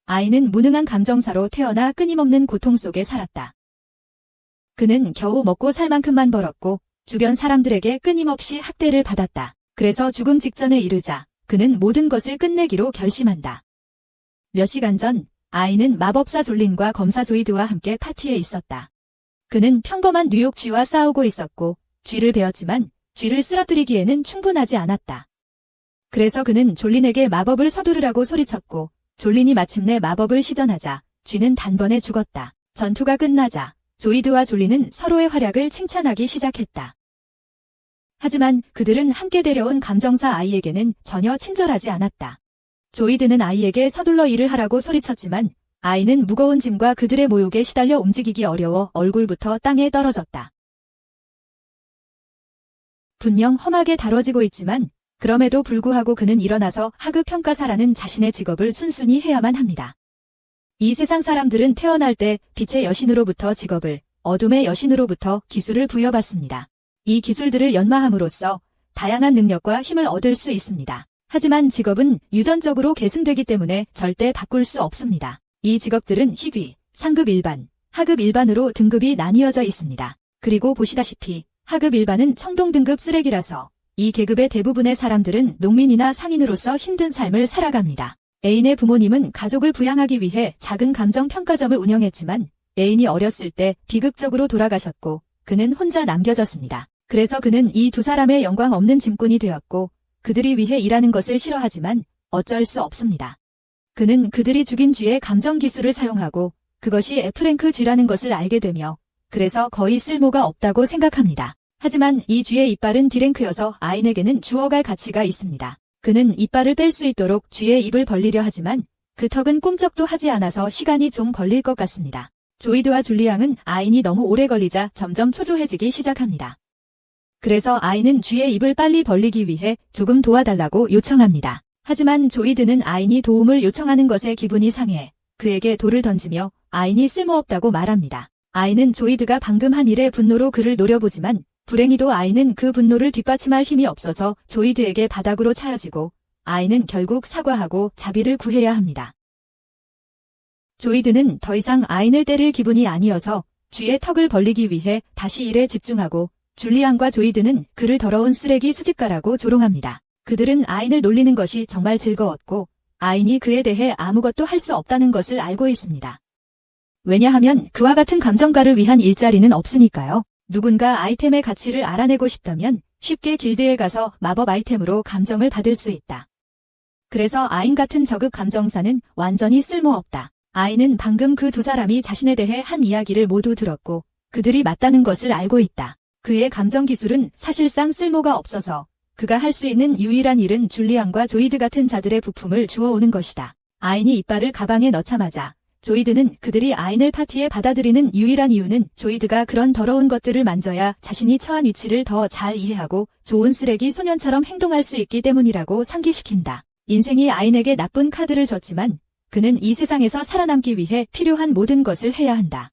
아인은 무능한 감정사로 태어나 끊임없는 고통 속에 살았다. 그는 겨우 먹고 살 만큼만 벌었고 주변 사람들에게 끊임없이 학대를 받았다. 그래서 죽음 직전에 이르자 그는 모든 것을 끝내기로 결심한다. 몇 시간 전 아인은 마법사 졸린과 검사 조이드와 함께 파티에 있었다. 그는 평범한 뉴욕 쥐와 싸우고 있었고 쥐를 베었지만 쥐를 쓰러뜨리기에는 충분하지 않았다. 그래서 그는 졸린에게 마법을 서두르라고 소리쳤고 졸린이 마침내 마법을 시전하자 쥐는 단번에 죽었다. 전투가 끝나자 조이드와 졸린은 서로의 활약을 칭찬하기 시작했다. 하지만 그들은 함께 데려온 감정사 아이에게는 전혀 친절하지 않았다. 조이드는 아이에게 서둘러 일을 하라고 소리쳤지만 아이는 무거운 짐과 그들의 모욕에 시달려 움직이기 어려워 얼굴부터 땅에 떨어졌다. 분명 험하게 다뤄지고 있지만 그럼에도 불구하고 그는 일어나서 하급평가사라는 자신의 직업을 순순히 해야만 합니다. 이 세상 사람들은 태어날 때 빛의 여신으로부터 직업을, 어둠의 여신으로부터 기술을 부여받습니다. 이 기술들을 연마함으로써 다양한 능력과 힘을 얻을 수 있습니다. 하지만 직업은 유전적으로 계승되기 때문에 절대 바꿀 수 없습니다. 이 직업들은 희귀, 상급 일반, 하급 일반으로 등급이 나뉘어져 있습니다. 그리고 보시다시피 하급 일반은 청동 등급 쓰레기라서 이 계급의 대부분의 사람들은 농민이나 상인으로서 힘든 삶을 살아갑니다. 애인의 부모님은 가족을 부양하기 위해 작은 감정평가점을 운영했지만 애인이 어렸을 때 비극적으로 돌아가셨고 그는 혼자 남겨졌습니다. 그래서 그는 이 두 사람의 영광 없는 짐꾼이 되었고 그들이 위해 일하는 것을 싫어하지만 어쩔 수 없습니다. 그는 그들이 죽인 쥐의 감정 기술을 사용하고 그것이 F랭크 쥐라는 것을 알게 되며 그래서 거의 쓸모가 없다고 생각합니다. 하지만 이 쥐의 이빨은 D랭크여서 아인에게는 주워갈 가치가 있습니다. 그는 이빨을 뺄 수 있도록 쥐의 입을 벌리려 하지만 그 턱은 꿈쩍도 하지 않아서 시간이 좀 걸릴 것 같습니다. 조이드와 줄리앙은 아인이 너무 오래 걸리자 점점 초조해지기 시작합니다. 그래서 아인은 쥐의 입을 빨리 벌리기 위해 조금 도와달라고 요청합니다. 하지만 조이드는 아인이 도움을 요청하는 것에 기분이 상해 그에게 돌을 던지며 아인이 쓸모없다고 말합니다. 아인은 조이드가 방금 한 일에 분노로 그를 노려보지만 불행히도 아인은 그 분노를 뒷받침할 힘이 없어서 조이드에게 바닥으로 차여지고 아인은 결국 사과하고 자비를 구해야 합니다. 조이드는 더 이상 아인을 때릴 기분이 아니어서 쥐의 턱을 벌리기 위해 다시 일에 집중하고 줄리앙과 조이드는 그를 더러운 쓰레기 수집가라고 조롱합니다. 그들은 아인을 놀리는 것이 정말 즐거웠고 아인이 그에 대해 아무것도 할 수 없다는 것을 알고 있습니다. 왜냐하면 그와 같은 감정가를 위한 일자리는 없으니까요. 누군가 아이템의 가치를 알아내고 싶다면 쉽게 길드에 가서 마법 아이템으로 감정을 받을 수 있다. 그래서 아인 같은 저급 감정사는 완전히 쓸모없다. 아인은 방금 그 두 사람이 자신에 대해 한 이야기를 모두 들었고 그들이 맞다는 것을 알고 있다. 그의 감정 기술은 사실상 쓸모가 없어서 그가 할 수 있는 유일한 일은 줄리앙과 조이드 같은 자들의 부품을 주워오는 것이다. 아인이 이빨을 가방에 넣자마자 조이드는 그들이 아인을 파티에 받아들이는 유일한 이유는 조이드가 그런 더러운 것들을 만져야 자신이 처한 위치를 더 잘 이해하고 좋은 쓰레기 소년처럼 행동할 수 있기 때문이라고 상기시킨다. 인생이 아인에게 나쁜 카드를 줬지만 그는 이 세상에서 살아남기 위해 필요한 모든 것을 해야 한다.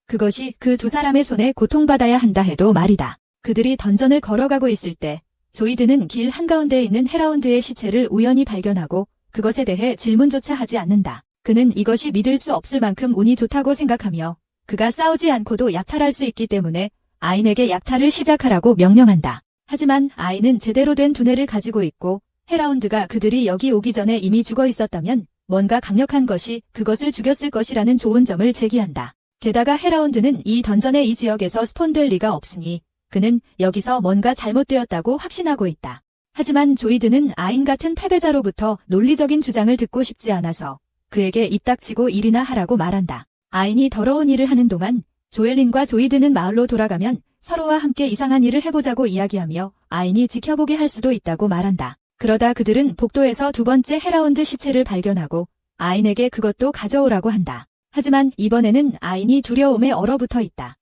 그것이 그 두 사람의 손에 고통받아야 한다 해도 말이다. 그들이 던전을 걸어가고 있을 때 조이드는 길 한가운데에 있는 헤라운드의 시체를 우연히 발견하고 그것에 대해 질문조차 하지 않는다. 그는 이것이 믿을 수 없을 만큼 운이 좋다고 생각하며 그가 싸우지 않고도 약탈할 수 있기 때문에 아인에게 약탈을 시작하라고 명령한다. 하지만 아인은 제대로 된 두뇌를 가지고 있고 헤라운드가 그들이 여기 오기 전에 이미 죽어 있었다면 뭔가 강력한 것이 그것을 죽였을 것이라는 좋은 점을 제기한다. 게다가 헤라운드는 이 던전의 이 지역에서 스폰될 리가 없으니 그는 여기서 뭔가 잘못되었다고 확신하고 있다. 하지만 조이드는 아인 같은 패배자로부터 논리적인 주장을 듣고 싶지 않아서 그에게 입 닥치고 일이나 하라고 말한다. 아인이 더러운 일을 하는 동안 조엘린과 조이드는 마을로 돌아가면 서로와 함께 이상한 일을 해보자고 이야기하며 아인이 지켜보게 할 수도 있다고 말한다. 그러다 그들은 복도에서 두 번째 헤라운드 시체를 발견하고 아인에게 그것도 가져오라고 한다. 하지만 이번에는 아인이 두려움에 얼어붙어 있다.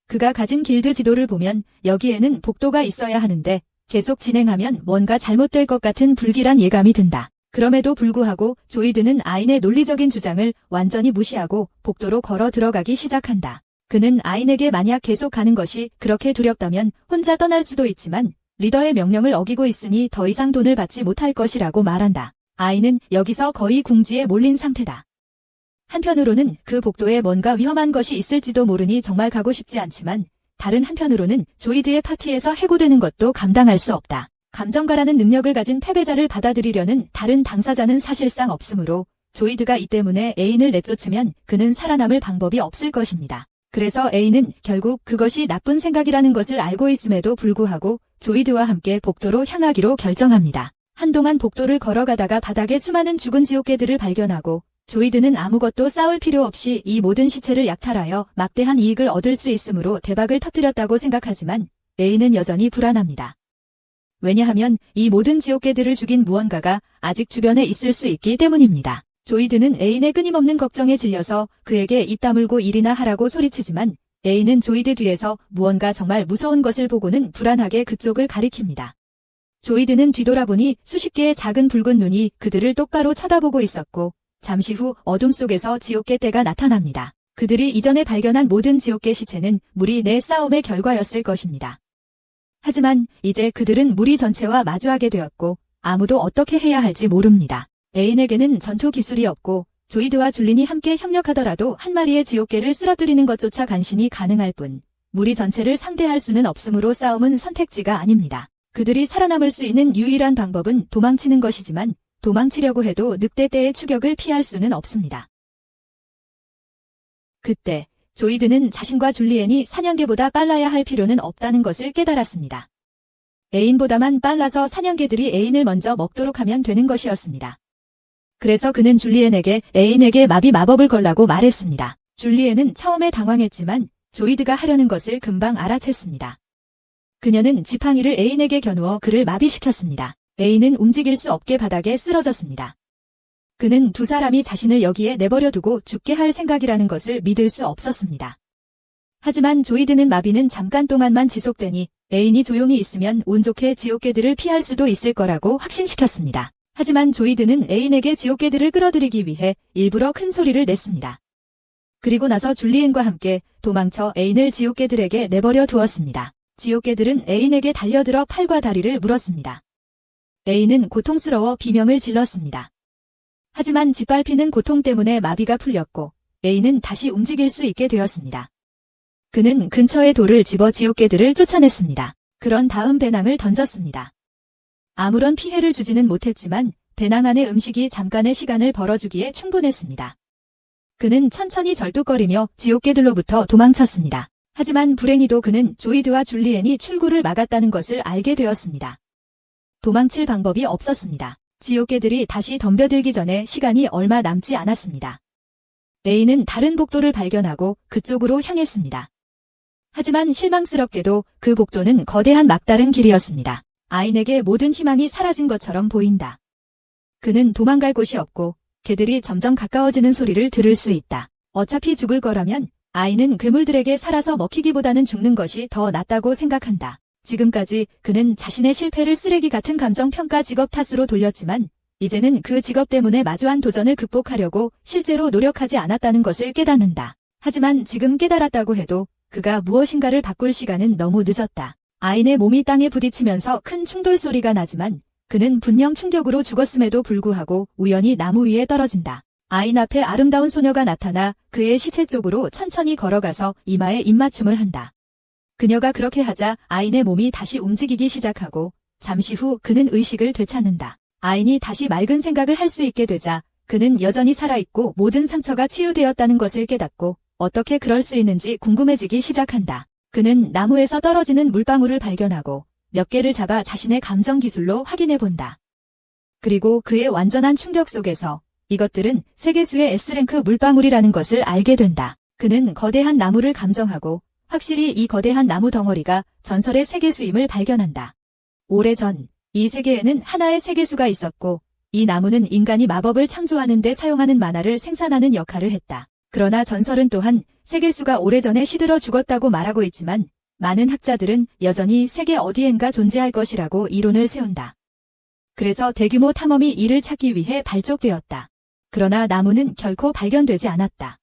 그가 가진 길드 지도를 보면 여기에는 복도가 있어야 하는데 계속 진행하면 뭔가 잘못될 것 같은 불길한 예감이 든다. 그럼에도 불구하고 조이드는 아인의 논리적인 주장을 완전히 무시하고 복도로 걸어 들어가기 시작한다. 그는 아인에게 만약 계속 가는 것이 그렇게 두렵다면 혼자 떠날 수도 있지만 리더의 명령을 어기고 있으니 더 이상 돈을 받지 못할 것이라고 말한다. 아이는 여기서 거의 궁지에 몰린 상태다. 한편으로는 그 복도에 뭔가 위험한 것이 있을지도 모르니 정말 가고 싶지 않지만 다른 한편으로는 조이드의 파티에서 해고되는 것도 감당할 수 없다. 감정가라는 능력을 가진 패배자를 받아들이려는 다른 당사자는 사실상 없으므로 조이드가 이 때문에 애인을 내쫓으면 그는 살아남을 방법이 없을 것입니다. 그래서 애인은 결국 그것이 나쁜 생각이라는 것을 알고 있음에도 불구하고 조이드와 함께 복도로 향하기로 결정합니다. 한동안 복도를 걸어가다가 바닥에 수많은 죽은 지옥개들을 발견하고 조이드는 아무것도 싸울 필요 없이 이 모든 시체를 약탈하여 막대한 이익을 얻을 수 있으므로 대박을 터뜨렸다고 생각하지만 애인은 여전히 불안합니다. 왜냐하면 이 모든 지옥개들을 죽인 무언가가 아직 주변에 있을 수 있기 때문입니다. 조이드는 애인의 끊임없는 걱정에 질려서 그에게 입 다물고 일이나 하라고 소리치지만 애인은 조이드 뒤에서 무언가 정말 무서운 것을 보고는 불안하게 그쪽을 가리킵니다. 조이드는 뒤돌아보니 수십 개의 작은 붉은 눈이 그들을 똑바로 쳐다보고 있었고 잠시 후 어둠 속에서 지옥개 떼가 나타납니다. 그들이 이전에 발견한 모든 지옥개 시체는 무리 내 싸움의 결과였을 것입니다. 하지만 이제 그들은 무리 전체와 마주하게 되었고 아무도 어떻게 해야 할지 모릅니다. 애인에게는 전투 기술이 없고 조이드와 줄린이 함께 협력하더라도 한 마리의 지옥개를 쓰러뜨리는 것조차 간신히 가능할 뿐 무리 전체를 상대할 수는 없으므로 싸움은 선택지가 아닙니다. 그들이 살아남을 수 있는 유일한 방법은 도망치는 것이지만 도망치려고 해도 늑대 떼의 추격을 피할 수는 없습니다. 그때 조이드는 자신과 줄리엔이 사냥개보다 빨라야 할 필요는 없다는 것을 깨달았습니다. 애인보다만 빨라서 사냥개들이 애인을 먼저 먹도록 하면 되는 것이었습니다. 그래서 그는 줄리엔에게 애인에게 마비 마법을 걸라고 말했습니다. 줄리엔은 처음에 당황했지만 조이드가 하려는 것을 금방 알아챘습니다. 그녀는 지팡이를 애인에게 겨누어 그를 마비시켰습니다. 애인은 움직일 수 없게 바닥에 쓰러졌습니다. 그는 두 사람이 자신을 여기에 내버려 두고 죽게 할 생각이라는 것을 믿을 수 없었습니다. 하지만 조이드는 마비는 잠깐 동안만 지속되니 애인이 조용히 있으면 운 좋게 지옥개들을 피할 수도 있을 거라고 확신시켰습니다. 하지만 조이드는 애인에게 지옥개들을 끌어들이기 위해 일부러 큰 소리를 냈습니다. 그리고 나서 줄리엔과 함께 도망쳐 애인을 지옥개들에게 내버려 두었습니다. 지옥개들은 애인에게 달려들어 팔과 다리를 물었습니다. 애인은 고통스러워 비명을 질렀습니다. 하지만 짓밟히는 고통 때문에 마비가 풀렸고 애인은 다시 움직일 수 있게 되었습니다. 그는 근처의 돌을 집어 지옥개들을 쫓아냈습니다. 그런 다음 배낭을 던졌습니다. 아무런 피해를 주지는 못했지만 배낭 안의 음식이 잠깐의 시간을 벌어주기에 충분했습니다. 그는 천천히 절뚝거리며 지옥개들로부터 도망쳤습니다. 하지만 불행히도 그는 조이드와 줄리엔이 출구를 막았다는 것을 알게 되었습니다. 도망칠 방법이 없었습니다. 지옥개들이 다시 덤벼들기 전에 시간이 얼마 남지 않았습니다. 애인은 다른 복도를 발견하고 그쪽으로 향했습니다. 하지만 실망스럽게도 그 복도는 거대한 막다른 길이었습니다. 아인에게 모든 희망이 사라진 것처럼 보인다. 그는 도망갈 곳이 없고 개들이 점점 가까워지는 소리를 들을 수 있다. 어차피 죽을 거라면 아이는 괴물들에게 살아서 먹히기보다는 죽는 것이 더 낫다고 생각한다. 지금까지 그는 자신의 실패를 쓰레기 같은 감정평가 직업 탓으로 돌렸지만 이제는 그 직업 때문에 마주한 도전을 극복하려고 실제로 노력하지 않았다는 것을 깨닫는다. 하지만 지금 깨달았다고 해도 그가 무엇인가를 바꿀 시간은 너무 늦었다. 아인의 몸이 땅에 부딪히면서 큰 충돌 소리가 나지만 그는 분명 충격으로 죽었음에도 불구하고 우연히 나무 위에 떨어진다. 아인 앞에 아름다운 소녀가 나타나 그의 시체 쪽으로 천천히 걸어가서 이마에 입맞춤을 한다. 그녀가 그렇게 하자 아인의 몸이 다시 움직이기 시작하고 잠시 후 그는 의식을 되찾는다. 아인이 다시 맑은 생각을 할 수 있게 되자 그는 여전히 살아있고 모든 상처가 치유되었다는 것을 깨닫고 어떻게 그럴 수 있는지 궁금해지기 시작한다. 그는 나무에서 떨어지는 물방울을 발견하고 몇 개를 잡아 자신의 감정 기술로 확인해 본다. 그리고 그의 완전한 충격 속에서 이것들은 세계수의 S랭크 물방울이라는 것을 알게 된다. 그는 거대한 나무를 감정하고 확실히 이 거대한 나무 덩어리가 전설의 세계수임을 발견한다. 오래전 이 세계에는 하나의 세계수가 있었고 이 나무는 인간이 마법을 창조하는 데 사용하는 만화를 생산하는 역할을 했다. 그러나 전설은 또한 세계수가 오래전에 시들어 죽었다고 말하고 있지만 많은 학자들은 여전히 세계 어디엔가 존재할 것이라고 이론을 세운다. 그래서 대규모 탐험이 이를 찾기 위해 발족되었다. 그러나 나무는 결코 발견되지 않았다.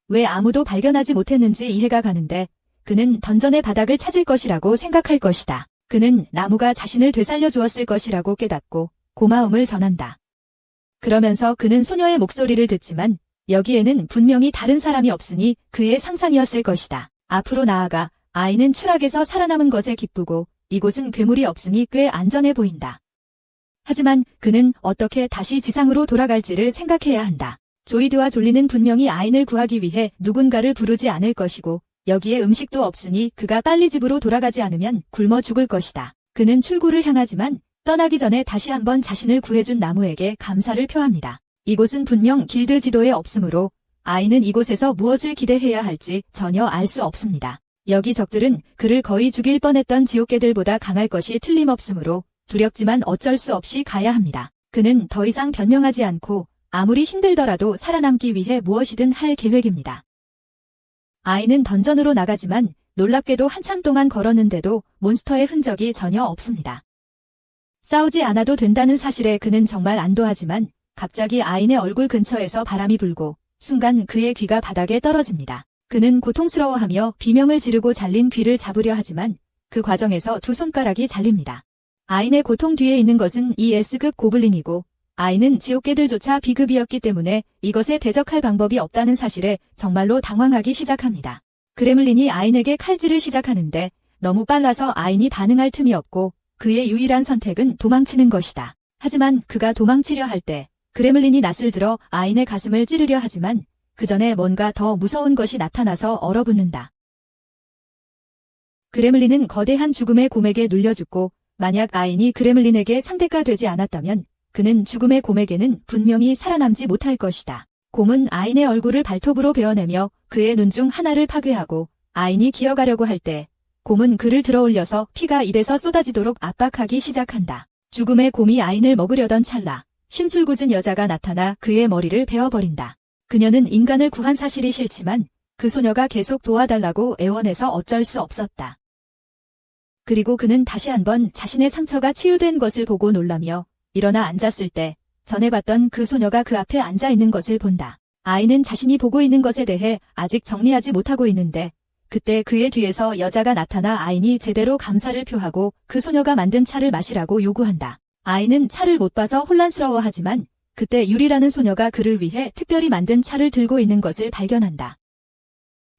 왜 아무도 발견하지 못했는지 이해가 가는데 그는 던전의 바닥을 찾을 것이라고 생각할 것이다. 그는 나무가 자신을 되살려 주었을 것이라고 깨닫고 고마움을 전한다. 그러면서 그는 소녀의 목소리를 듣지만 여기에는 분명히 다른 사람이 없으니 그의 상상이었을 것이다. 앞으로 나아가 아이는 추락에서 살아남은 것에 기쁘고 이곳은 괴물이 없으니 꽤 안전해 보인다. 하지만 그는 어떻게 다시 지상으로 돌아갈지를 생각해야 한다. 조이드와 졸리는 분명히 아인을 구하기 위해 누군가를 부르지 않을 것이고 여기에 음식도 없으니 그가 빨리 집으로 돌아가지 않으면 굶어 죽을 것이다. 그는 출구를 향하지만 떠나기 전에 다시 한번 자신을 구해준 나무에게 감사를 표합니다. 이곳은 분명 길드 지도에 없으므로 아이는 이곳에서 무엇을 기대해야 할지 전혀 알 수 없습니다. 여기 적들은 그를 거의 죽일 뻔했던 지옥개들보다 강할 것이 틀림없으므로 두렵지만 어쩔 수 없이 가야 합니다. 그는 더 이상 변명하지 않고 아무리 힘들더라도 살아남기 위해 무엇이든 할 계획입니다. 아이는 던전으로 나가지만 놀랍게도 한참 동안 걸었는데도 몬스터의 흔적이 전혀 없습니다. 싸우지 않아도 된다는 사실에 그는 정말 안도하지만 갑자기 아인의 얼굴 근처에서 바람이 불고 순간 그의 귀가 바닥에 떨어집니다. 그는 고통스러워하며 비명을 지르고 잘린 귀를 잡으려 하지만 그 과정에서 두 손가락이 잘립니다. 아인의 고통 뒤에 있는 것은 이 S급 고블린이고 아인은 지옥개들조차 B급이었기 때문에 이것에 대적할 방법이 없다는 사실에 정말로 당황하기 시작합니다. 그레물린이 아인에게 칼질을 시작하는데 너무 빨라서 아인이 반응할 틈이 없고 그의 유일한 선택은 도망치는 것이다. 하지만 그가 도망치려 할 때 그레물린이 낯을 들어 아인의 가슴을 찌르려 하지만 그 전에 뭔가 더 무서운 것이 나타나서 얼어붙는다. 그레물린은 거대한 죽음의 곰에게 눌려 죽고 만약 아인이 그레물린에게 상대가 되지 않았다면 그는 죽음의 곰에게는 분명히 살아남지 못할 것이다. 곰은 아인의 얼굴을 발톱으로 베어내며 그의 눈 중 하나를 파괴하고 아인이 기어가려고 할 때 곰은 그를 들어올려서 피가 입에서 쏟아지도록 압박하기 시작한다. 죽음의 곰이 아인을 먹으려던 찰나 심술궂은 여자가 나타나 그의 머리를 베어버린다. 그녀는 인간을 구한 사실이 싫지만 그 소녀가 계속 도와달라고 애원해서 어쩔 수 없었다. 그리고 그는 다시 한번 자신의 상처가 치유된 것을 보고 놀라며 일어나 앉았을 때 전에 봤던 그 소녀가 그 앞에 앉아 있는 것을 본다. 아이는 자신이 보고 있는 것에 대해 아직 정리하지 못하고 있는데 그때 그의 뒤에서 여자가 나타나 아인이 제대로 감사를 표하고 그 소녀가 만든 차를 마시라고 요구한다. 아이는 차를 못 봐서 혼란스러워하지만 그때 유리라는 소녀가 그를 위해 특별히 만든 차를 들고 있는 것을 발견한다.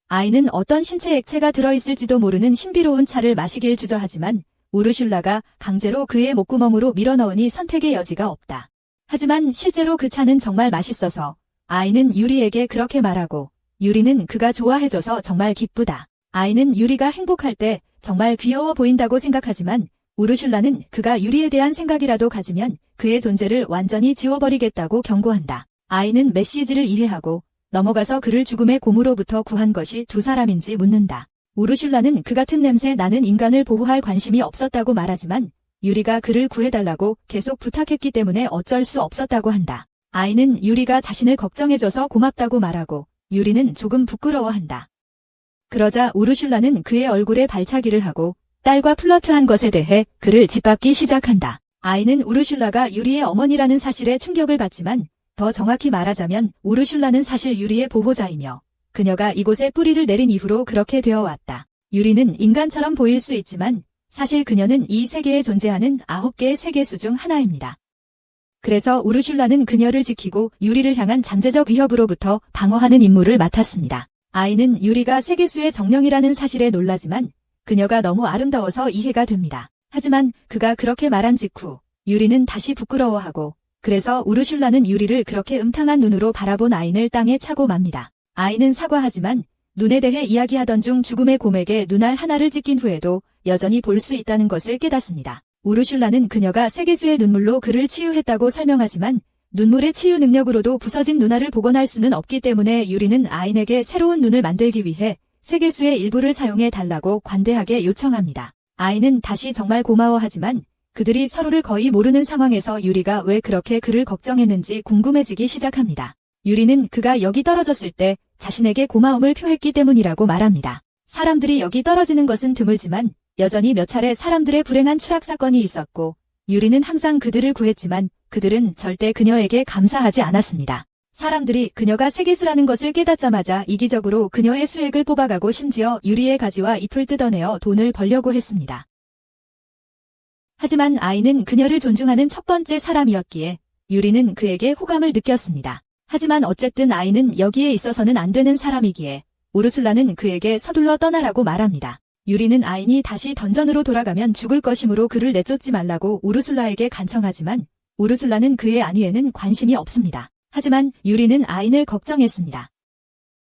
아이는 어떤 신체 액체가 들어있을지도 모르는 신비로운 차를 마시길 주저하지만 우르슐라가 강제로 그의 목구멍으로 밀어넣으니 선택의 여지가 없다. 하지만 실제로 그 차는 정말 맛있어서 아이는 유리에게 그렇게 말하고 유리는 그가 좋아해줘서 정말 기쁘다. 아이는 유리가 행복할 때 정말 귀여워 보인다고 생각하지만 우르슐라는 그가 유리에 대한 생각이라도 가지면 그의 존재를 완전히 지워버리겠다고 경고한다. 아이는 메시지를 이해하고 넘어가서 그를 죽음의 곰으로부터 구한 것이 두 사람인지 묻는다. 우르슐라는 그 같은 냄새 나는 인간을 보호할 관심이 없었다고 말하지만 유리가 그를 구해달라고 계속 부탁했기 때문에 어쩔 수 없었다고 한다. 아이는 유리가 자신을 걱정해줘서 고맙다고 말하고 유리는 조금 부끄러워한다. 그러자 우르슐라는 그의 얼굴에 발차기를 하고 딸과 플러트한 것에 대해 그를 짓밟기 시작한다. 아이는 우르슐라가 유리의 어머니라는 사실에 충격을 받지만 더 정확히 말하자면 우르슐라는 사실 유리의 보호자이며 그녀가 이곳에 뿌리를 내린 이후로 그렇게 되어왔다. 유리는 인간처럼 보일 수 있지만 사실 그녀는 이 세계에 존재하는 9개의 세계수 중 하나입니다. 그래서 우르슐라는 그녀를 지키고 유리를 향한 잠재적 위협으로부터 방어하는 임무를 맡았습니다. 아이는 유리가 세계수의 정령이라는 사실에 놀라지만 그녀가 너무 아름다워서 이해가 됩니다. 하지만 그가 그렇게 말한 직후 유리는 다시 부끄러워하고 그래서 우르슐라는 유리를 그렇게 음탕한 눈으로 바라본 아인을 땅에 차고 맙니다. 아이는 사과하지만 눈에 대해 이야기하던 중 죽음의 곰에게 눈알 하나를 찢긴 후에도 여전히 볼 수 있다는 것을 깨닫습니다. 우르슐라는 그녀가 세계수의 눈물로 그를 치유했다고 설명하지만 눈물의 치유 능력으로도 부서진 눈알을 복원할 수는 없기 때문에 유리는 아인에게 새로운 눈을 만들기 위해 세계수의 일부를 사용해 달라고 관대하게 요청합니다. 아인은 다시 정말 고마워하지만 그들이 서로를 거의 모르는 상황에서 유리가 왜 그렇게 그를 걱정했는지 궁금해지기 시작합니다. 유리는 그가 여기 떨어졌을 때 자신에게 고마움을 표했기 때문이라고 말합니다. 사람들이 여기 떨어지는 것은 드물지만 여전히 몇 차례 사람들의 불행한 추락 사건이 있었고 유리는 항상 그들을 구했지만 그들은 절대 그녀에게 감사하지 않았습니다. 사람들이 그녀가 세계수라는 것을 깨닫자마자 이기적으로 그녀의 수액을 뽑아가고 심지어 유리의 가지와 잎을 뜯어내어 돈을 벌려고 했습니다. 하지만 아이는 그녀를 존중하는 첫 번째 사람이었기에 유리는 그에게 호감을 느꼈습니다. 하지만 어쨌든 아이는 여기에 있어서는 안 되는 사람이기에 우르술라는 그에게 서둘러 떠나라고 말합니다. 유리는 아인이 다시 던전으로 돌아가면 죽을 것이므로 그를 내쫓지 말라고 우르술라에게 간청하지만 우르술라는 그의 안위에는 관심이 없습니다. 하지만 유리는 아인을 걱정했습니다.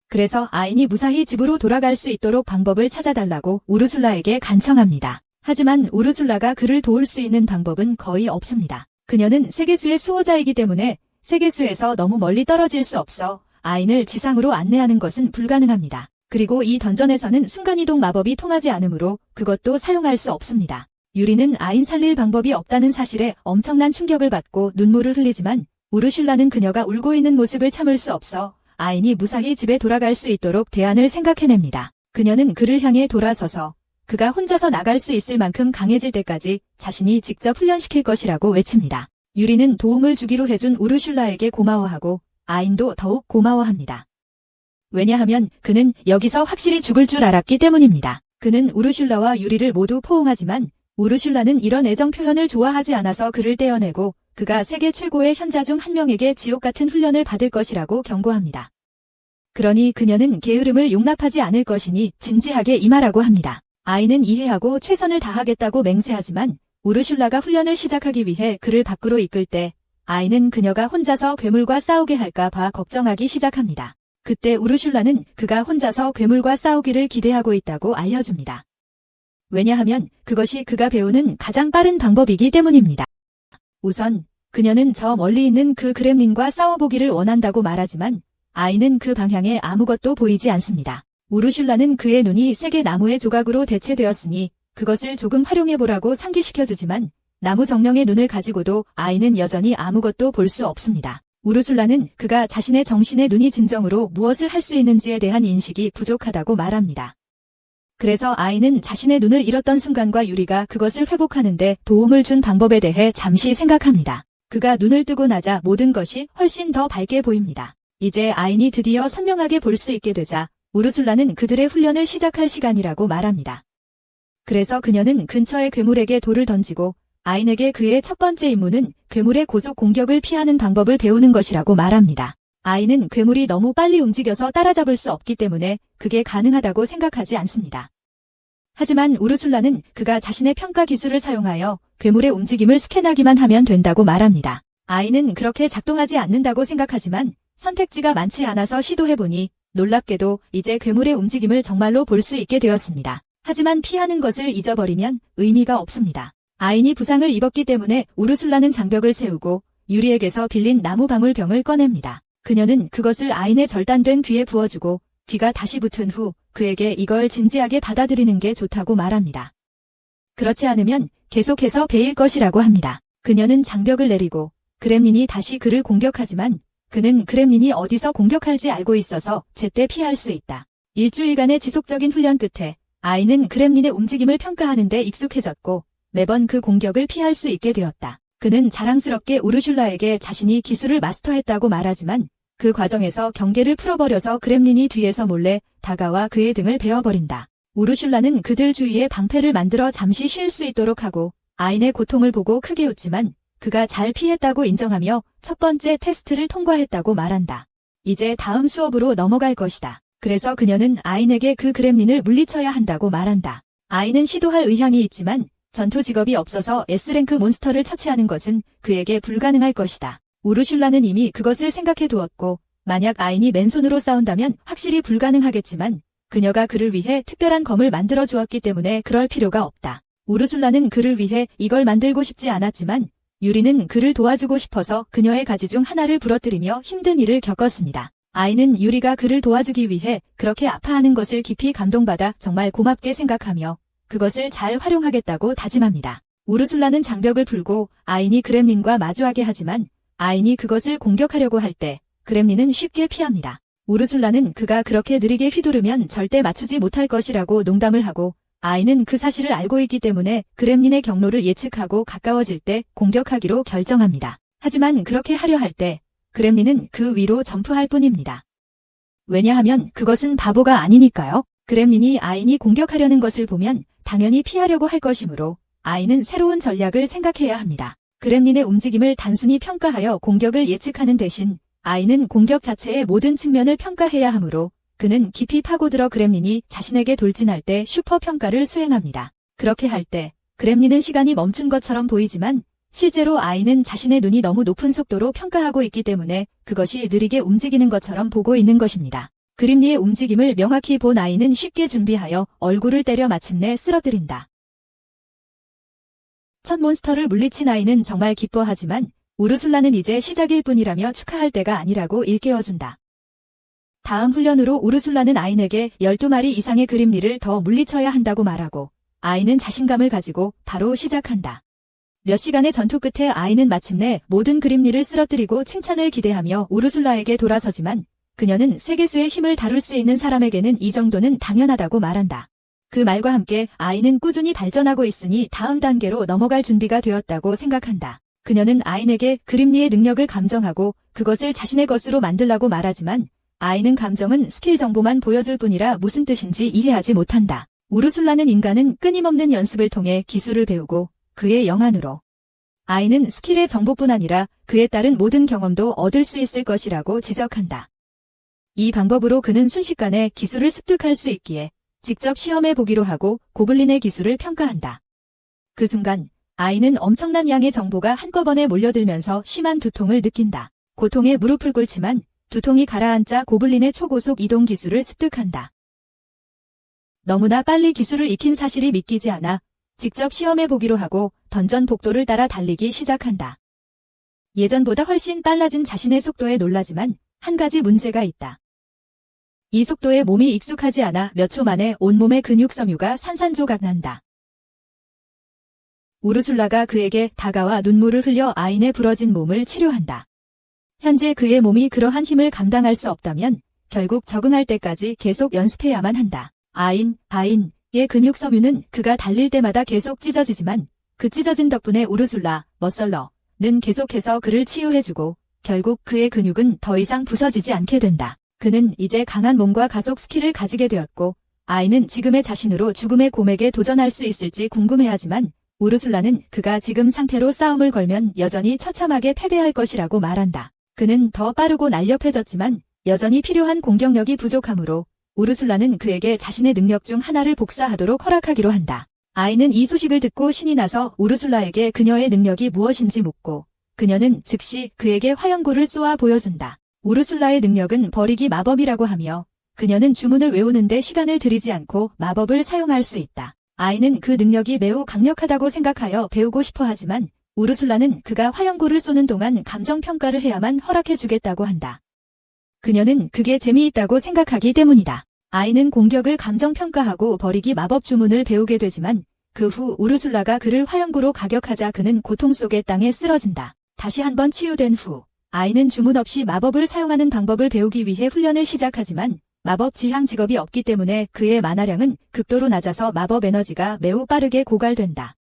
그래서 아인이 무사히 집으로 돌아갈 수 있도록 방법을 찾아달라고 우르술라에게 간청합니다. 하지만 우르술라가 그를 도울 수 있는 방법은 거의 없습니다. 그녀는 세계수의 수호자이기 때문에 세계수에서 너무 멀리 떨어질 수 없어 아인을 지상으로 안내하는 것은 불가능합니다. 그리고 이 던전에서는 순간이동 마법이 통하지 않으므로 그것도 사용할 수 없습니다. 유리는 아인 살릴 방법이 없다는 사실에 엄청난 충격을 받고 눈물을 흘리지만 우르슐라는 그녀가 울고 있는 모습을 참을 수 없어 아인이 무사히 집에 돌아갈 수 있도록 대안을 생각해냅니다. 그녀는 그를 향해 돌아서서 그가 혼자서 나갈 수 있을 만큼 강해질 때까지 자신이 직접 훈련시킬 것이라고 외칩니다. 유리는 도움을 주기로 해준 우르슐라에게 고마워하고 아인도 더욱 고마워합니다. 왜냐하면 그는 여기서 확실히 죽을 줄 알았기 때문입니다. 그는 우르슐라와 유리를 모두 포옹하지만 우르슐라는 이런 애정 표현을 좋아하지 않아서 그를 떼어내고 그가 세계 최고의 현자 중 한 명에게 지옥 같은 훈련을 받을 것이라고 경고합니다. 그러니 그녀는 게으름을 용납하지 않을 것이니 진지하게 임하라고 합니다. 아이는 이해하고 최선을 다하겠다고 맹세하지만 우르슐라가 훈련을 시작하기 위해 그를 밖으로 이끌 때 아이는 그녀가 혼자서 괴물과 싸우게 할까 봐 걱정하기 시작합니다. 그때 우르슐라는 그가 혼자서 괴물과 싸우기를 기대하고 있다고 알려줍니다. 왜냐하면 그것이 그가 배우는 가장 빠른 방법이기 때문입니다. 우선 그녀는 저 멀리 있는 그 그렘린과 싸워보기를 원한다고 말하지만 아이는 그 방향에 아무것도 보이지 않습니다. 우르슐라는 그의 눈이 세계 나무의 조각으로 대체되었으니 그것을 조금 활용해보라고 상기시켜주지만 나무 정령의 눈을 가지고도 아이는 여전히 아무것도 볼 수 없습니다. 우르슐라는 그가 자신의 정신의 눈이 진정으로 무엇을 할 수 있는지에 대한 인식이 부족하다고 말합니다. 그래서 아이는 자신의 눈을 잃었던 순간과 유리가 그것을 회복하는데 도움을 준 방법에 대해 잠시 생각합니다. 그가 눈을 뜨고 나자 모든 것이 훨씬 더 밝게 보입니다. 이제 아인이 드디어 선명하게 볼 수 있게 되자 우르슐라는 그들의 훈련을 시작할 시간이라고 말합니다. 그래서 그녀는 근처의 괴물에게 돌을 던지고 아인에게 그의 첫 번째 임무는 괴물의 고속 공격을 피하는 방법을 배우는 것이라고 말합니다. 아인은 괴물이 너무 빨리 움직여서 따라잡을 수 없기 때문에 그게 가능하다고 생각하지 않습니다. 하지만 우르슐라는 그가 자신의 평가 기술을 사용하여 괴물의 움직임을 스캔하기만 하면 된다고 말합니다. 아인은 그렇게 작동하지 않는다고 생각하지만 선택지가 많지 않아서 시도해보니 놀랍게도 이제 괴물의 움직임을 정말로 볼 수 있게 되었습니다. 하지만 피하는 것을 잊어버리면 의미가 없습니다. 아인이 부상을 입었기 때문에 우르슐라는 장벽을 세우고 유리에게서 빌린 나무 방울병을 꺼냅니다. 그녀는 그것을 아인의 절단된 귀에 부어주고 귀가 다시 붙은 후 그에게 이걸 진지하게 받아들이는 게 좋다고 말합니다. 그렇지 않으면 계속해서 베일 것이라고 합니다. 그녀는 장벽을 내리고 그렘린이 다시 그를 공격하지만 그는 그렘린이 어디서 공격할지 알고 있어서 제때 피할 수 있다. 일주일간의 지속적인 훈련 끝에 아이는 그렘린의 움직임을 평가하는 데 익숙해졌고 매번 그 공격을 피할 수 있게 되었다. 그는 자랑스럽게 우르슐라에게 자신이 기술을 마스터했다고 말하지만 그 과정에서 경계를 풀어버려서 그렘린이 뒤에서 몰래 다가와 그의 등을 베어버린다. 우르슐라는 그들 주위에 방패를 만들어 잠시 쉴 수 있도록 하고 아인의 고통을 보고 크게 웃지만 그가 잘 피했다고 인정하며 첫 번째 테스트를 통과했다고 말한다. 이제 다음 수업으로 넘어갈 것이다. 그래서 그녀는 아인에게 그 그렘린을 물리쳐야 한다고 말한다. 아인은 시도할 의향이 있지만 전투 직업이 없어서 S랭크 몬스터를 처치하는 것은 그에게 불가능할 것이다. 우르슐라는 이미 그것을 생각해 두었고 만약 아인이 맨손으로 싸운다면 확실히 불가능하겠지만 그녀가 그를 위해 특별한 검을 만들어 주었기 때문에 그럴 필요가 없다. 우르슐라는 그를 위해 이걸 만들고 싶지 않았지만 유리는 그를 도와주고 싶어서 그녀의 가지 중 하나를 부러뜨리며 힘든 일을 겪었습니다. 아인은 유리가 그를 도와주기 위해 그렇게 아파하는 것을 깊이 감동받아 정말 고맙게 생각하며 그것을 잘 활용하겠다고 다짐합니다. 우르슐라는 장벽을 풀고 아인이 그렘린과 마주하게 하지만 아인이 그것을 공격하려고 할 때 그렘린은 쉽게 피합니다. 우르슐라는 그가 그렇게 느리게 휘두르면 절대 맞추지 못할 것이라고 농담을 하고 아인은 그 사실을 알고 있기 때문에 그렘린의 경로를 예측하고 가까워질 때 공격하기로 결정합니다. 하지만 그렇게 하려 할 때 그렘린은 그 위로 점프할 뿐입니다. 왜냐하면 그것은 바보가 아니니까요. 그렘린이 아인이 공격하려는 것을 보면 당연히 피하려고 할 것이므로 아인은 새로운 전략을 생각해야 합니다. 그렘린의 움직임을 단순히 평가하여 공격을 예측하는 대신 아이는 공격 자체의 모든 측면을 평가해야 하므로 그는 깊이 파고들어 그렘린이 자신에게 돌진할 때 슈퍼 평가를 수행합니다. 그렇게 할 때 그렘린은 시간이 멈춘 것처럼 보이지만 실제로 아이는 자신의 눈이 너무 높은 속도로 평가하고 있기 때문에 그것이 느리게 움직이는 것처럼 보고 있는 것입니다. 그림리의 움직임을 명확히 본 아이는 쉽게 준비하여 얼굴을 때려 마침내 쓰러뜨린다. 첫 몬스터를 물리친 아이는 정말 기뻐하지만 우르술라는 이제 시작일 뿐이라며 축하할 때가 아니라고 일깨워준다. 다음 훈련으로 우르술라는 아인에게 12마리 이상의 그림리를 더 물리쳐야 한다고 말하고 아이는 자신감을 가지고 바로 시작한다. 몇 시간의 전투 끝에 아이는 마침내 모든 그림리를 쓰러뜨리고 칭찬을 기대하며 우르술라에게 돌아서지만 그녀는 세계수의 힘을 다룰 수 있는 사람에게는 이 정도는 당연하다고 말한다. 그 말과 함께 아이는 꾸준히 발전하고 있으니 다음 단계로 넘어갈 준비가 되었다고 생각한다. 그녀는 아인에게 그림리의 능력을 감정하고 그것을 자신의 것으로 만들라고 말하지만 아이는 감정은 스킬 정보만 보여줄 뿐이라 무슨 뜻인지 이해하지 못한다. 우르술라는 인간은 끊임없는 연습을 통해 기술을 배우고 그의 영안으로 아이는 스킬의 정보뿐 아니라 그에 따른 모든 경험도 얻을 수 있을 것이라고 지적한다. 이 방법으로 그는 순식간에 기술을 습득할 수 있기에 직접 시험해 보기로 하고 고블린의 기술을 평가한다. 그 순간 아이는 엄청난 양의 정보가 한꺼번에 몰려들면서 심한 두통을 느낀다. 고통에 무릎을 꿇지만 두통이 가라앉자 고블린의 초고속 이동 기술을 습득한다. 너무나 빨리 기술을 익힌 사실이 믿기지 않아 직접 시험해 보기로 하고 던전 복도를 따라 달리기 시작한다. 예전보다 훨씬 빨라진 자신의 속도에 놀라지만 한 가지 문제가 있다. 이 속도에 몸이 익숙하지 않아 몇 초 만에 온몸의 근육섬유가 산산조각 난다. 우르술라가 그에게 다가와 눈물을 흘려 아인의 부러진 몸을 치료한다. 현재 그의 몸이 그러한 힘을 감당할 수 없다면 결국 적응할 때까지 계속 연습해야만 한다. 아인의 근육섬유는 그가 달릴 때마다 계속 찢어지지만 그 찢어진 덕분에 우르술라, 머설러는 계속해서 그를 치유해주고 결국 그의 근육은 더 이상 부서지지 않게 된다. 그는 이제 강한 몸과 가속 스킬을 가지게 되었고 아이는 지금의 자신으로 죽음의 곰에게 도전할 수 있을지 궁금해하지만 우르술라는 그가 지금 상태로 싸움을 걸면 여전히 처참하게 패배할 것이라고 말한다. 그는 더 빠르고 날렵해졌지만 여전히 필요한 공격력이 부족하므로 우르술라는 그에게 자신의 능력 중 하나를 복사하도록 허락하기로 한다. 아이는 이 소식을 듣고 신이 나서 우르술라에게 그녀의 능력이 무엇인지 묻고 그녀는 즉시 그에게 화염구를 쏘아 보여준다. 우르술라의 능력은 버리기 마법이라고 하며 그녀는 주문을 외우는데 시간을 들이지 않고 마법을 사용할 수 있다. 아이는 그 능력이 매우 강력하다고 생각하여 배우고 싶어 하지만 우르술라는 그가 화염구를 쏘는 동안 감정평가를 해야만 허락해주겠다고 한다. 그녀는 그게 재미있다고 생각하기 때문이다. 아이는 공격을 감정평가하고 버리기 마법 주문을 배우게 되지만 그 후 우르술라가 그를 화염구로 가격하자 그는 고통 속의 땅에 쓰러진다. 다시 한번 치유된 후 아이는 주문 없이 마법을 사용하는 방법을 배우기 위해 훈련을 시작하지만 마법 지향 직업이 없기 때문에 그의 만화량은 극도로 낮아서 마법 에너지가 매우 빠르게 고갈된다.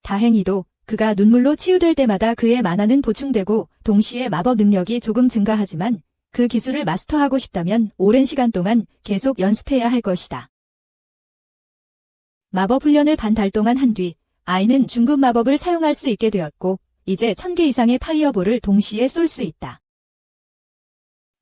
다행히도 그가 눈물로 치유될 때마다 그의 만화는 보충되고 동시에 마법 능력이 조금 증가하지만 그 기술을 마스터하고 싶다면 오랜 시간 동안 계속 연습해야 할 것이다. 마법 훈련을 반 달 동안 한 뒤 아이는 중급 마법을 사용할 수 있게 되었고 이제 1000개 이상의 파이어볼을 동시에 쏠 수 있다.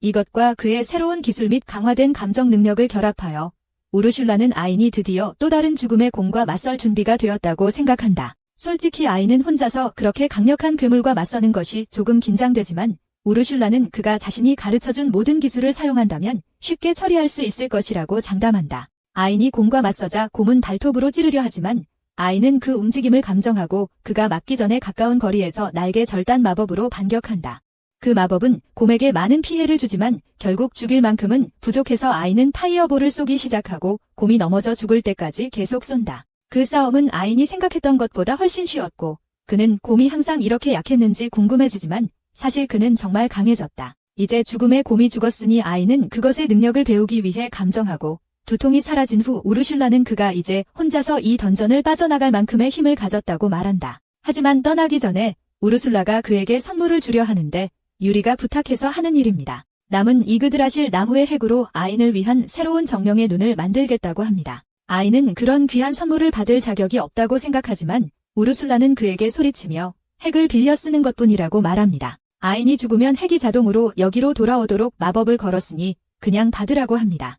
이것과 그의 새로운 기술 및 강화된 감정 능력을 결합하여 우르슐라는 아인이 드디어 또 다른 죽음의 곰과 맞설 준비가 되었다고 생각한다. 솔직히 아인은 혼자서 그렇게 강력한 괴물과 맞서는 것이 조금 긴장되지만 우르슐라는 그가 자신이 가르쳐준 모든 기술을 사용한다면 쉽게 처리할 수 있을 것이라고 장담한다. 아인이 곰과 맞서자 곰은 발톱으로 찌르려 하지만 아이는 그 움직임을 감정하고 그가 맞기 전에 가까운 거리에서 날개 절단 마법으로 반격한다. 그 마법은 곰에게 많은 피해를 주지만 결국 죽일 만큼은 부족해서 아이는 파이어볼을 쏘기 시작하고 곰이 넘어져 죽을 때까지 계속 쏜다. 그 싸움은 아인이 생각했던 것보다 훨씬 쉬웠고 그는 곰이 항상 이렇게 약했는지 궁금해지지만 사실 그는 정말 강해졌다. 이제 죽음의 곰이 죽었으니 아이는 그것의 능력을 배우기 위해 감정하고 두통이 사라진 후 우르슐라는 그가 이제 혼자서 이 던전을 빠져나갈 만큼의 힘을 가졌다고 말한다. 하지만 떠나기 전에 우르슐라가 그에게 선물을 주려 하는데 유리가 부탁해서 하는 일입니다. 남은 이그드라실 나무의 핵으로 아인을 위한 새로운 정령의 눈을 만들겠다고 합니다. 아인은 그런 귀한 선물을 받을 자격이 없다고 생각하지만 우르슐라는 그에게 소리치며 핵을 빌려 쓰는 것뿐이라고 말합니다. 아인이 죽으면 핵이 자동으로 여기로 돌아오도록 마법을 걸었으니 그냥 받으라고 합니다.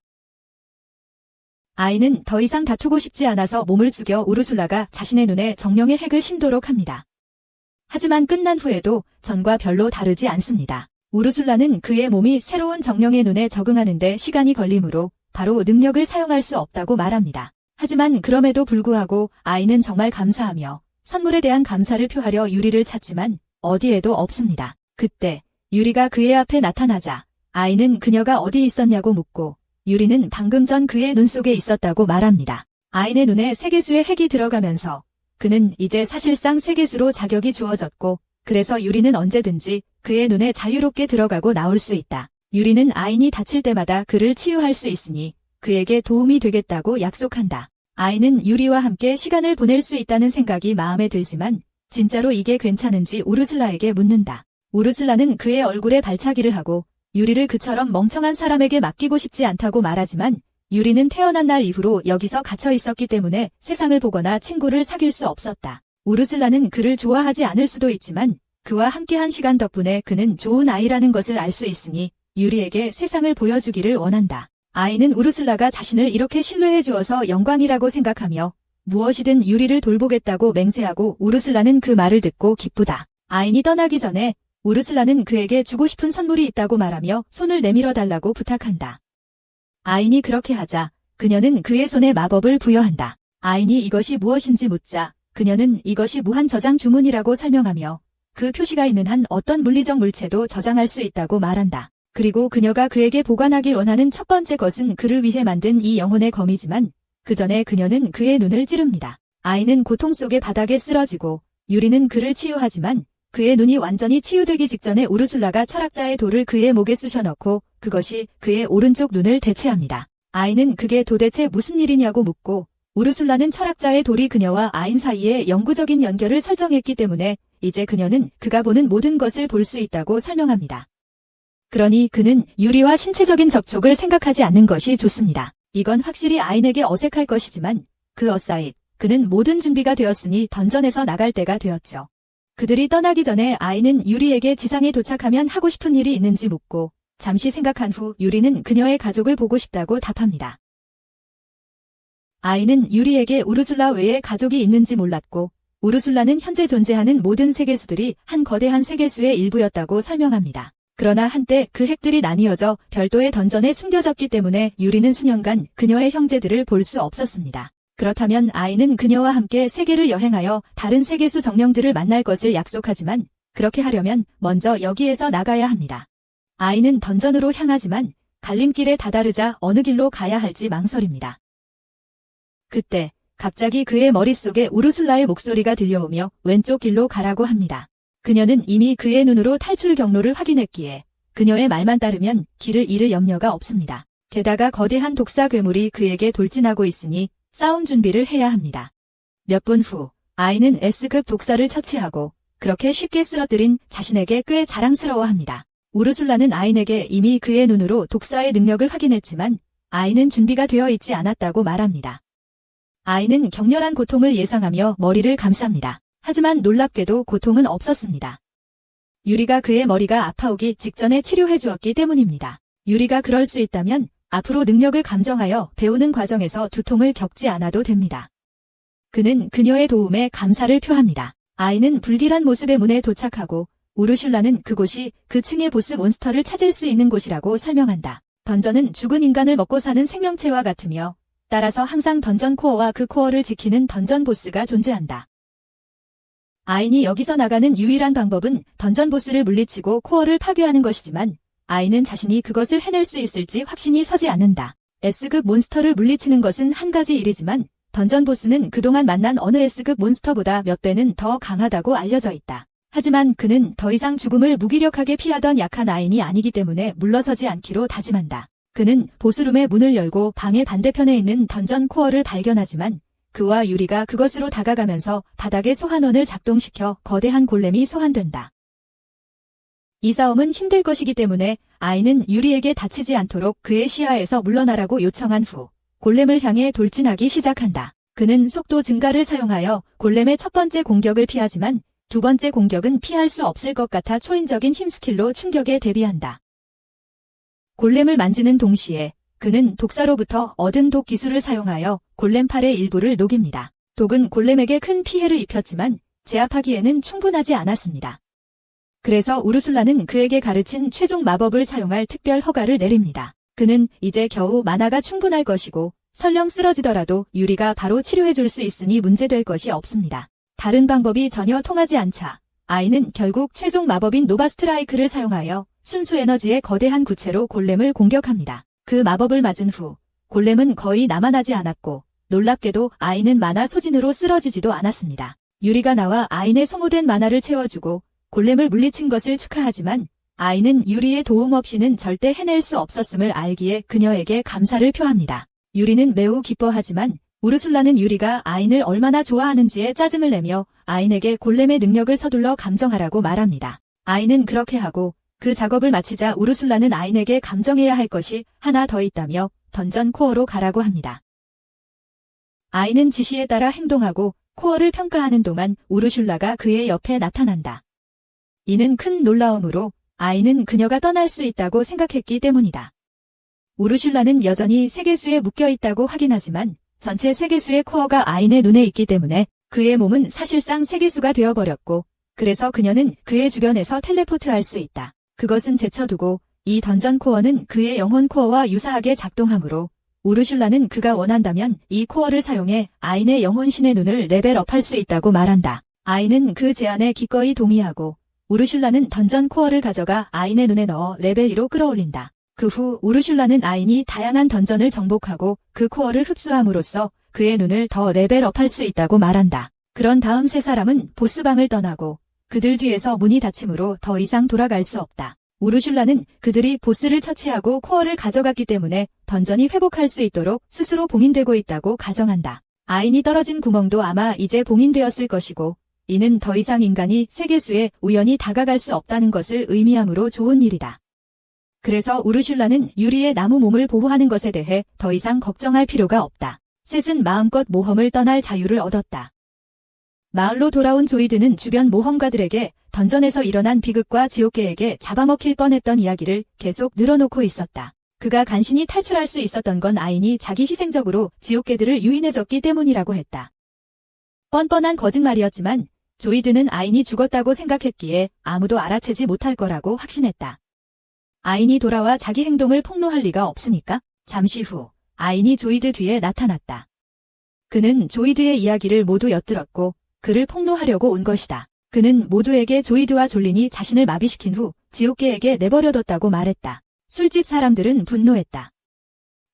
아인은 더 이상 다투고 싶지 않아서 몸을 숙여 우르술라가 자신의 눈에 정령의 핵을 심도록 합니다. 하지만 끝난 후에도 전과 별로 다르지 않습니다. 우르술라는 그의 몸이 새로운 정령의 눈에 적응하는데 시간이 걸리므로 바로 능력을 사용할 수 없다고 말합니다. 하지만 그럼에도 불구하고 아인은 정말 감사하며 선물에 대한 감사를 표하려 유리를 찾지만 어디에도 없습니다. 그때 유리가 그의 앞에 나타나자 아인은 그녀가 어디 있었냐고 묻고 유리는 방금 전 그의 눈 속에 있었다고 말합니다. 아인의 눈에 세계수의 핵이 들어가면서 그는 이제 사실상 세계수로 자격이 주어졌고 그래서 유리는 언제든지 그의 눈에 자유롭게 들어가고 나올 수 있다. 유리는 아인이 다칠 때마다 그를 치유할 수 있으니 그에게 도움이 되겠다고 약속한다. 아인은 유리와 함께 시간을 보낼 수 있다는 생각이 마음에 들지만 진짜로 이게 괜찮은지 우르슬라에게 묻는다. 우르슬라는 그의 얼굴에 발차기를 하고 유리를 그처럼 멍청한 사람에게 맡기고 싶지 않다고 말하지만 유리는 태어난 날 이후로 여기서 갇혀 있었기 때문에 세상을 보거나 친구를 사귈 수 없었다. 우르슬라는 그를 좋아하지 않을 수도 있지만 그와 함께한 시간 덕분에 그는 좋은 아이라는 것을 알 수 있으니 유리에게 세상을 보여주기를 원한다. 아인은 우르슬라가 자신을 이렇게 신뢰해 주어서 영광이라고 생각하며 무엇이든 유리를 돌보겠다고 맹세하고 우르슬라는 그 말을 듣고 기쁘다. 아인이 떠나기 전에 우르슬라는 그에게 주고 싶은 선물이 있다고 말하며 손을 내밀어 달라고 부탁한다. 아인이 그렇게 하자 그녀는 그의 손에 마법을 부여한다. 아인이 이것이 무엇인지 묻자 그녀는 이것이 무한 저장 주문이라고 설명하며 그 표시가 있는 한 어떤 물리적 물체도 저장할 수 있다고 말한다. 그리고 그녀가 그에게 보관하길 원하는 첫 번째 것은 그를 위해 만든 이 영혼의 검이지만 그 전에 그녀는 그의 눈을 찌릅니다. 아인은 고통 속에 바닥에 쓰러지고 유리는 그를 치유하지만 그의 눈이 완전히 치유되기 직전에 우르술라가 철학자의 돌을 그의 목에 쑤셔넣고 그것이 그의 오른쪽 눈을 대체합니다. 아인은 그게 도대체 무슨 일이냐고 묻고 우르술라는 철학자의 돌이 그녀와 아인 사이에 영구적인 연결을 설정했기 때문에 이제 그녀는 그가 보는 모든 것을 볼 수 있다고 설명합니다. 그러니 그는 유리와 신체적인 접촉을 생각하지 않는 것이 좋습니다. 이건 확실히 아인에게 어색할 것이지만 그 어사잇 그는 모든 준비가 되었으니 던전에서 나갈 때가 되었죠. 그들이 떠나기 전에 아인은 유리에게 지상에 도착하면 하고 싶은 일이 있는지 묻고 잠시 생각한 후 유리는 그녀의 가족을 보고 싶다고 답합니다. 아인은 유리에게 우르술라 외에 가족이 있는지 몰랐고 우르술라는 현재 존재하는 모든 세계수들이 한 거대한 세계수의 일부였다고 설명합니다. 그러나 한때 그 핵들이 나뉘어져 별도의 던전에 숨겨졌기 때문에 유리는 수년간 그녀의 형제들을 볼 수 없었습니다. 그렇다면 아인은 그녀와 함께 세계를 여행하여 다른 세계수 정령들을 만날 것을 약속하지만 그렇게 하려면 먼저 여기에서 나가야 합니다. 아인은 던전으로 향하지만 갈림길에 다다르자 어느 길로 가야 할지 망설입니다. 그때 갑자기 그의 머릿속에 우르술라의 목소리가 들려오며 왼쪽 길로 가라고 합니다. 그녀는 이미 그의 눈으로 탈출 경로를 확인했기에 그녀의 말만 따르면 길을 잃을 염려가 없습니다. 게다가 거대한 독사 괴물이 그에게 돌진하고 있으니 싸움 준비를 해야 합니다. 몇 분 후 아인은 S급 독사를 처치하고 그렇게 쉽게 쓰러뜨린 자신에게 꽤 자랑스러워합니다. 우르술라는 아인에게 이미 그의 눈으로 독사의 능력을 확인했지만 아인은 준비가 되어 있지 않았다고 말합니다. 아인은 격렬한 고통을 예상하며 머리를 감쌉니다. 하지만 놀랍게도 고통은 없었습니다. 유리가 그의 머리가 아파오기 직전에 치료해 주었기 때문입니다. 유리가 그럴 수 있다면 앞으로 능력을 감정하여 배우는 과정에서 두통을 겪지 않아도 됩니다. 그는 그녀의 도움에 감사를 표합니다. 아인은 불길한 모습의 문에 도착하고 우르슐라는 그곳이 그 층의 보스 몬스터를 찾을 수 있는 곳이라고 설명한다. 던전은 죽은 인간을 먹고 사는 생명체와 같으며 따라서 항상 던전 코어와 그 코어를 지키는 던전 보스가 존재한다. 아인이 여기서 나가는 유일한 방법은 던전 보스를 물리치고 코어를 파괴하는 것이지만 아인은 자신이 그것을 해낼 수 있을지 확신이 서지 않는다. S급 몬스터를 물리치는 것은 한 가지 일이지만 던전 보스는 그동안 만난 어느 S급 몬스터보다 몇 배는 더 강하다고 알려져 있다. 하지만 그는 더 이상 죽음을 무기력하게 피하던 약한 아인이 아니기 때문에 물러서지 않기로 다짐한다. 그는 보스룸의 문을 열고 방의 반대편에 있는 던전 코어를 발견하지만 그와 유리가 그것으로 다가가면서 바닥의 소환원을 작동시켜 거대한 골렘이 소환된다. 이 싸움은 힘들 것이기 때문에 아인은 유리에게 다치지 않도록 그의 시야에서 물러나라고 요청한 후 골렘을 향해 돌진하기 시작한다. 그는 속도 증가를 사용하여 골렘의 첫 번째 공격을 피하지만 두 번째 공격은 피할 수 없을 것 같아 초인적인 힘 스킬로 충격에 대비한다. 골렘을 만지는 동시에 그는 독사로부터 얻은 독 기술을 사용하여 골렘 팔의 일부를 녹입니다. 독은 골렘에게 큰 피해를 입혔지만 제압하기에는 충분하지 않았습니다. 그래서 우르술라는 그에게 가르친 최종 마법을 사용할 특별 허가를 내립니다. 그는 이제 겨우 마나가 충분할 것이고 설령 쓰러지더라도 유리가 바로 치료해줄 수 있으니 문제될 것이 없습니다. 다른 방법이 전혀 통하지 않자 아이는 결국 최종 마법인 노바 스트라이크를 사용하여 순수 에너지의 거대한 구체로 골렘을 공격합니다. 그 마법을 맞은 후 골렘은 거의 남아나지 않았고 놀랍게도 아이는 마나 소진으로 쓰러지지도 않았습니다. 유리가 나와 아인의 소모된 마나를 채워주고 골렘을 물리친 것을 축하하지만 아이는 유리의 도움 없이는 절대 해낼 수 없었음을 알기에 그녀에게 감사를 표합니다. 유리는 매우 기뻐하지만 우르술라는 유리가 아인을 얼마나 좋아하는지에 짜증을 내며 아인에게 골렘의 능력을 서둘러 감정하라고 말합니다. 아인은 그렇게 하고 그 작업을 마치자 우르술라는 아인에게 감정해야 할 것이 하나 더 있다며 던전 코어로 가라고 합니다. 아인은 지시에 따라 행동하고 코어를 평가하는 동안 우르슐라가 그의 옆에 나타난다. 이는 큰 놀라움으로 아인은 그녀가 떠날 수 있다고 생각했기 때문이다. 우르슐라는 여전히 세계수에 묶여있다고 확인하지만 전체 세계수의 코어가 아인의 눈에 있기 때문에 그의 몸은 사실상 세계수가 되어버렸고 그래서 그녀는 그의 주변에서 텔레포트할 수 있다. 그것은 제쳐두고 이 던전 코어는 그의 영혼 코어와 유사하게 작동하므로 우르슐라는 그가 원한다면 이 코어를 사용해 아인의 영혼신의 눈을 레벨업할 수 있다고 말한다. 아인은 그 제안에 기꺼이 동의하고 우르슐라는 던전 코어를 가져가 아인의 눈에 넣어 레벨 2로 끌어올린다. 그 후 우르슐라는 아인이 다양한 던전을 정복하고 그 코어를 흡수함으로써 그의 눈을 더 레벨업할 수 있다고 말한다. 그런 다음 세 사람은 보스방을 떠나고 그들 뒤에서 문이 닫히므로 더 이상 돌아갈 수 없다. 우르슐라는 그들이 보스를 처치하고 코어를 가져갔기 때문에 던전이 회복할 수 있도록 스스로 봉인되고 있다고 가정한다. 아인이 떨어진 구멍도 아마 이제 봉인되었을 것이고 이는 더 이상 인간이 세계수에 우연히 다가갈 수 없다는 것을 의미하므로 좋은 일이다. 그래서 우르슐라는 유리의 나무 몸을 보호하는 것에 대해 더 이상 걱정할 필요가 없다. 셋은 마음껏 모험을 떠날 자유를 얻었다. 마을로 돌아온 조이드는 주변 모험가들에게 던전에서 일어난 비극과 지옥계에게 잡아먹힐 뻔했던 이야기를 계속 늘어놓고 있었다. 그가 간신히 탈출할 수 있었던 건 아인이 자기 희생적으로 지옥계들을 유인해줬기 때문이라고 했다. 뻔뻔한 거짓말이었지만 조이드는 아인이 죽었다고 생각했기에 아무도 알아채지 못할 거라고 확신했다. 아인이 돌아와 자기 행동을 폭로할 리가 없으니까. 잠시 후 아인이 조이드 뒤에 나타났다. 그는 조이드의 이야기를 모두 엿들었고 그를 폭로하려고 온 것이다. 그는 모두에게 조이드와 졸린이 자신을 마비시킨 후 지옥계에게 내버려뒀다고 말했다. 술집 사람들은 분노했다.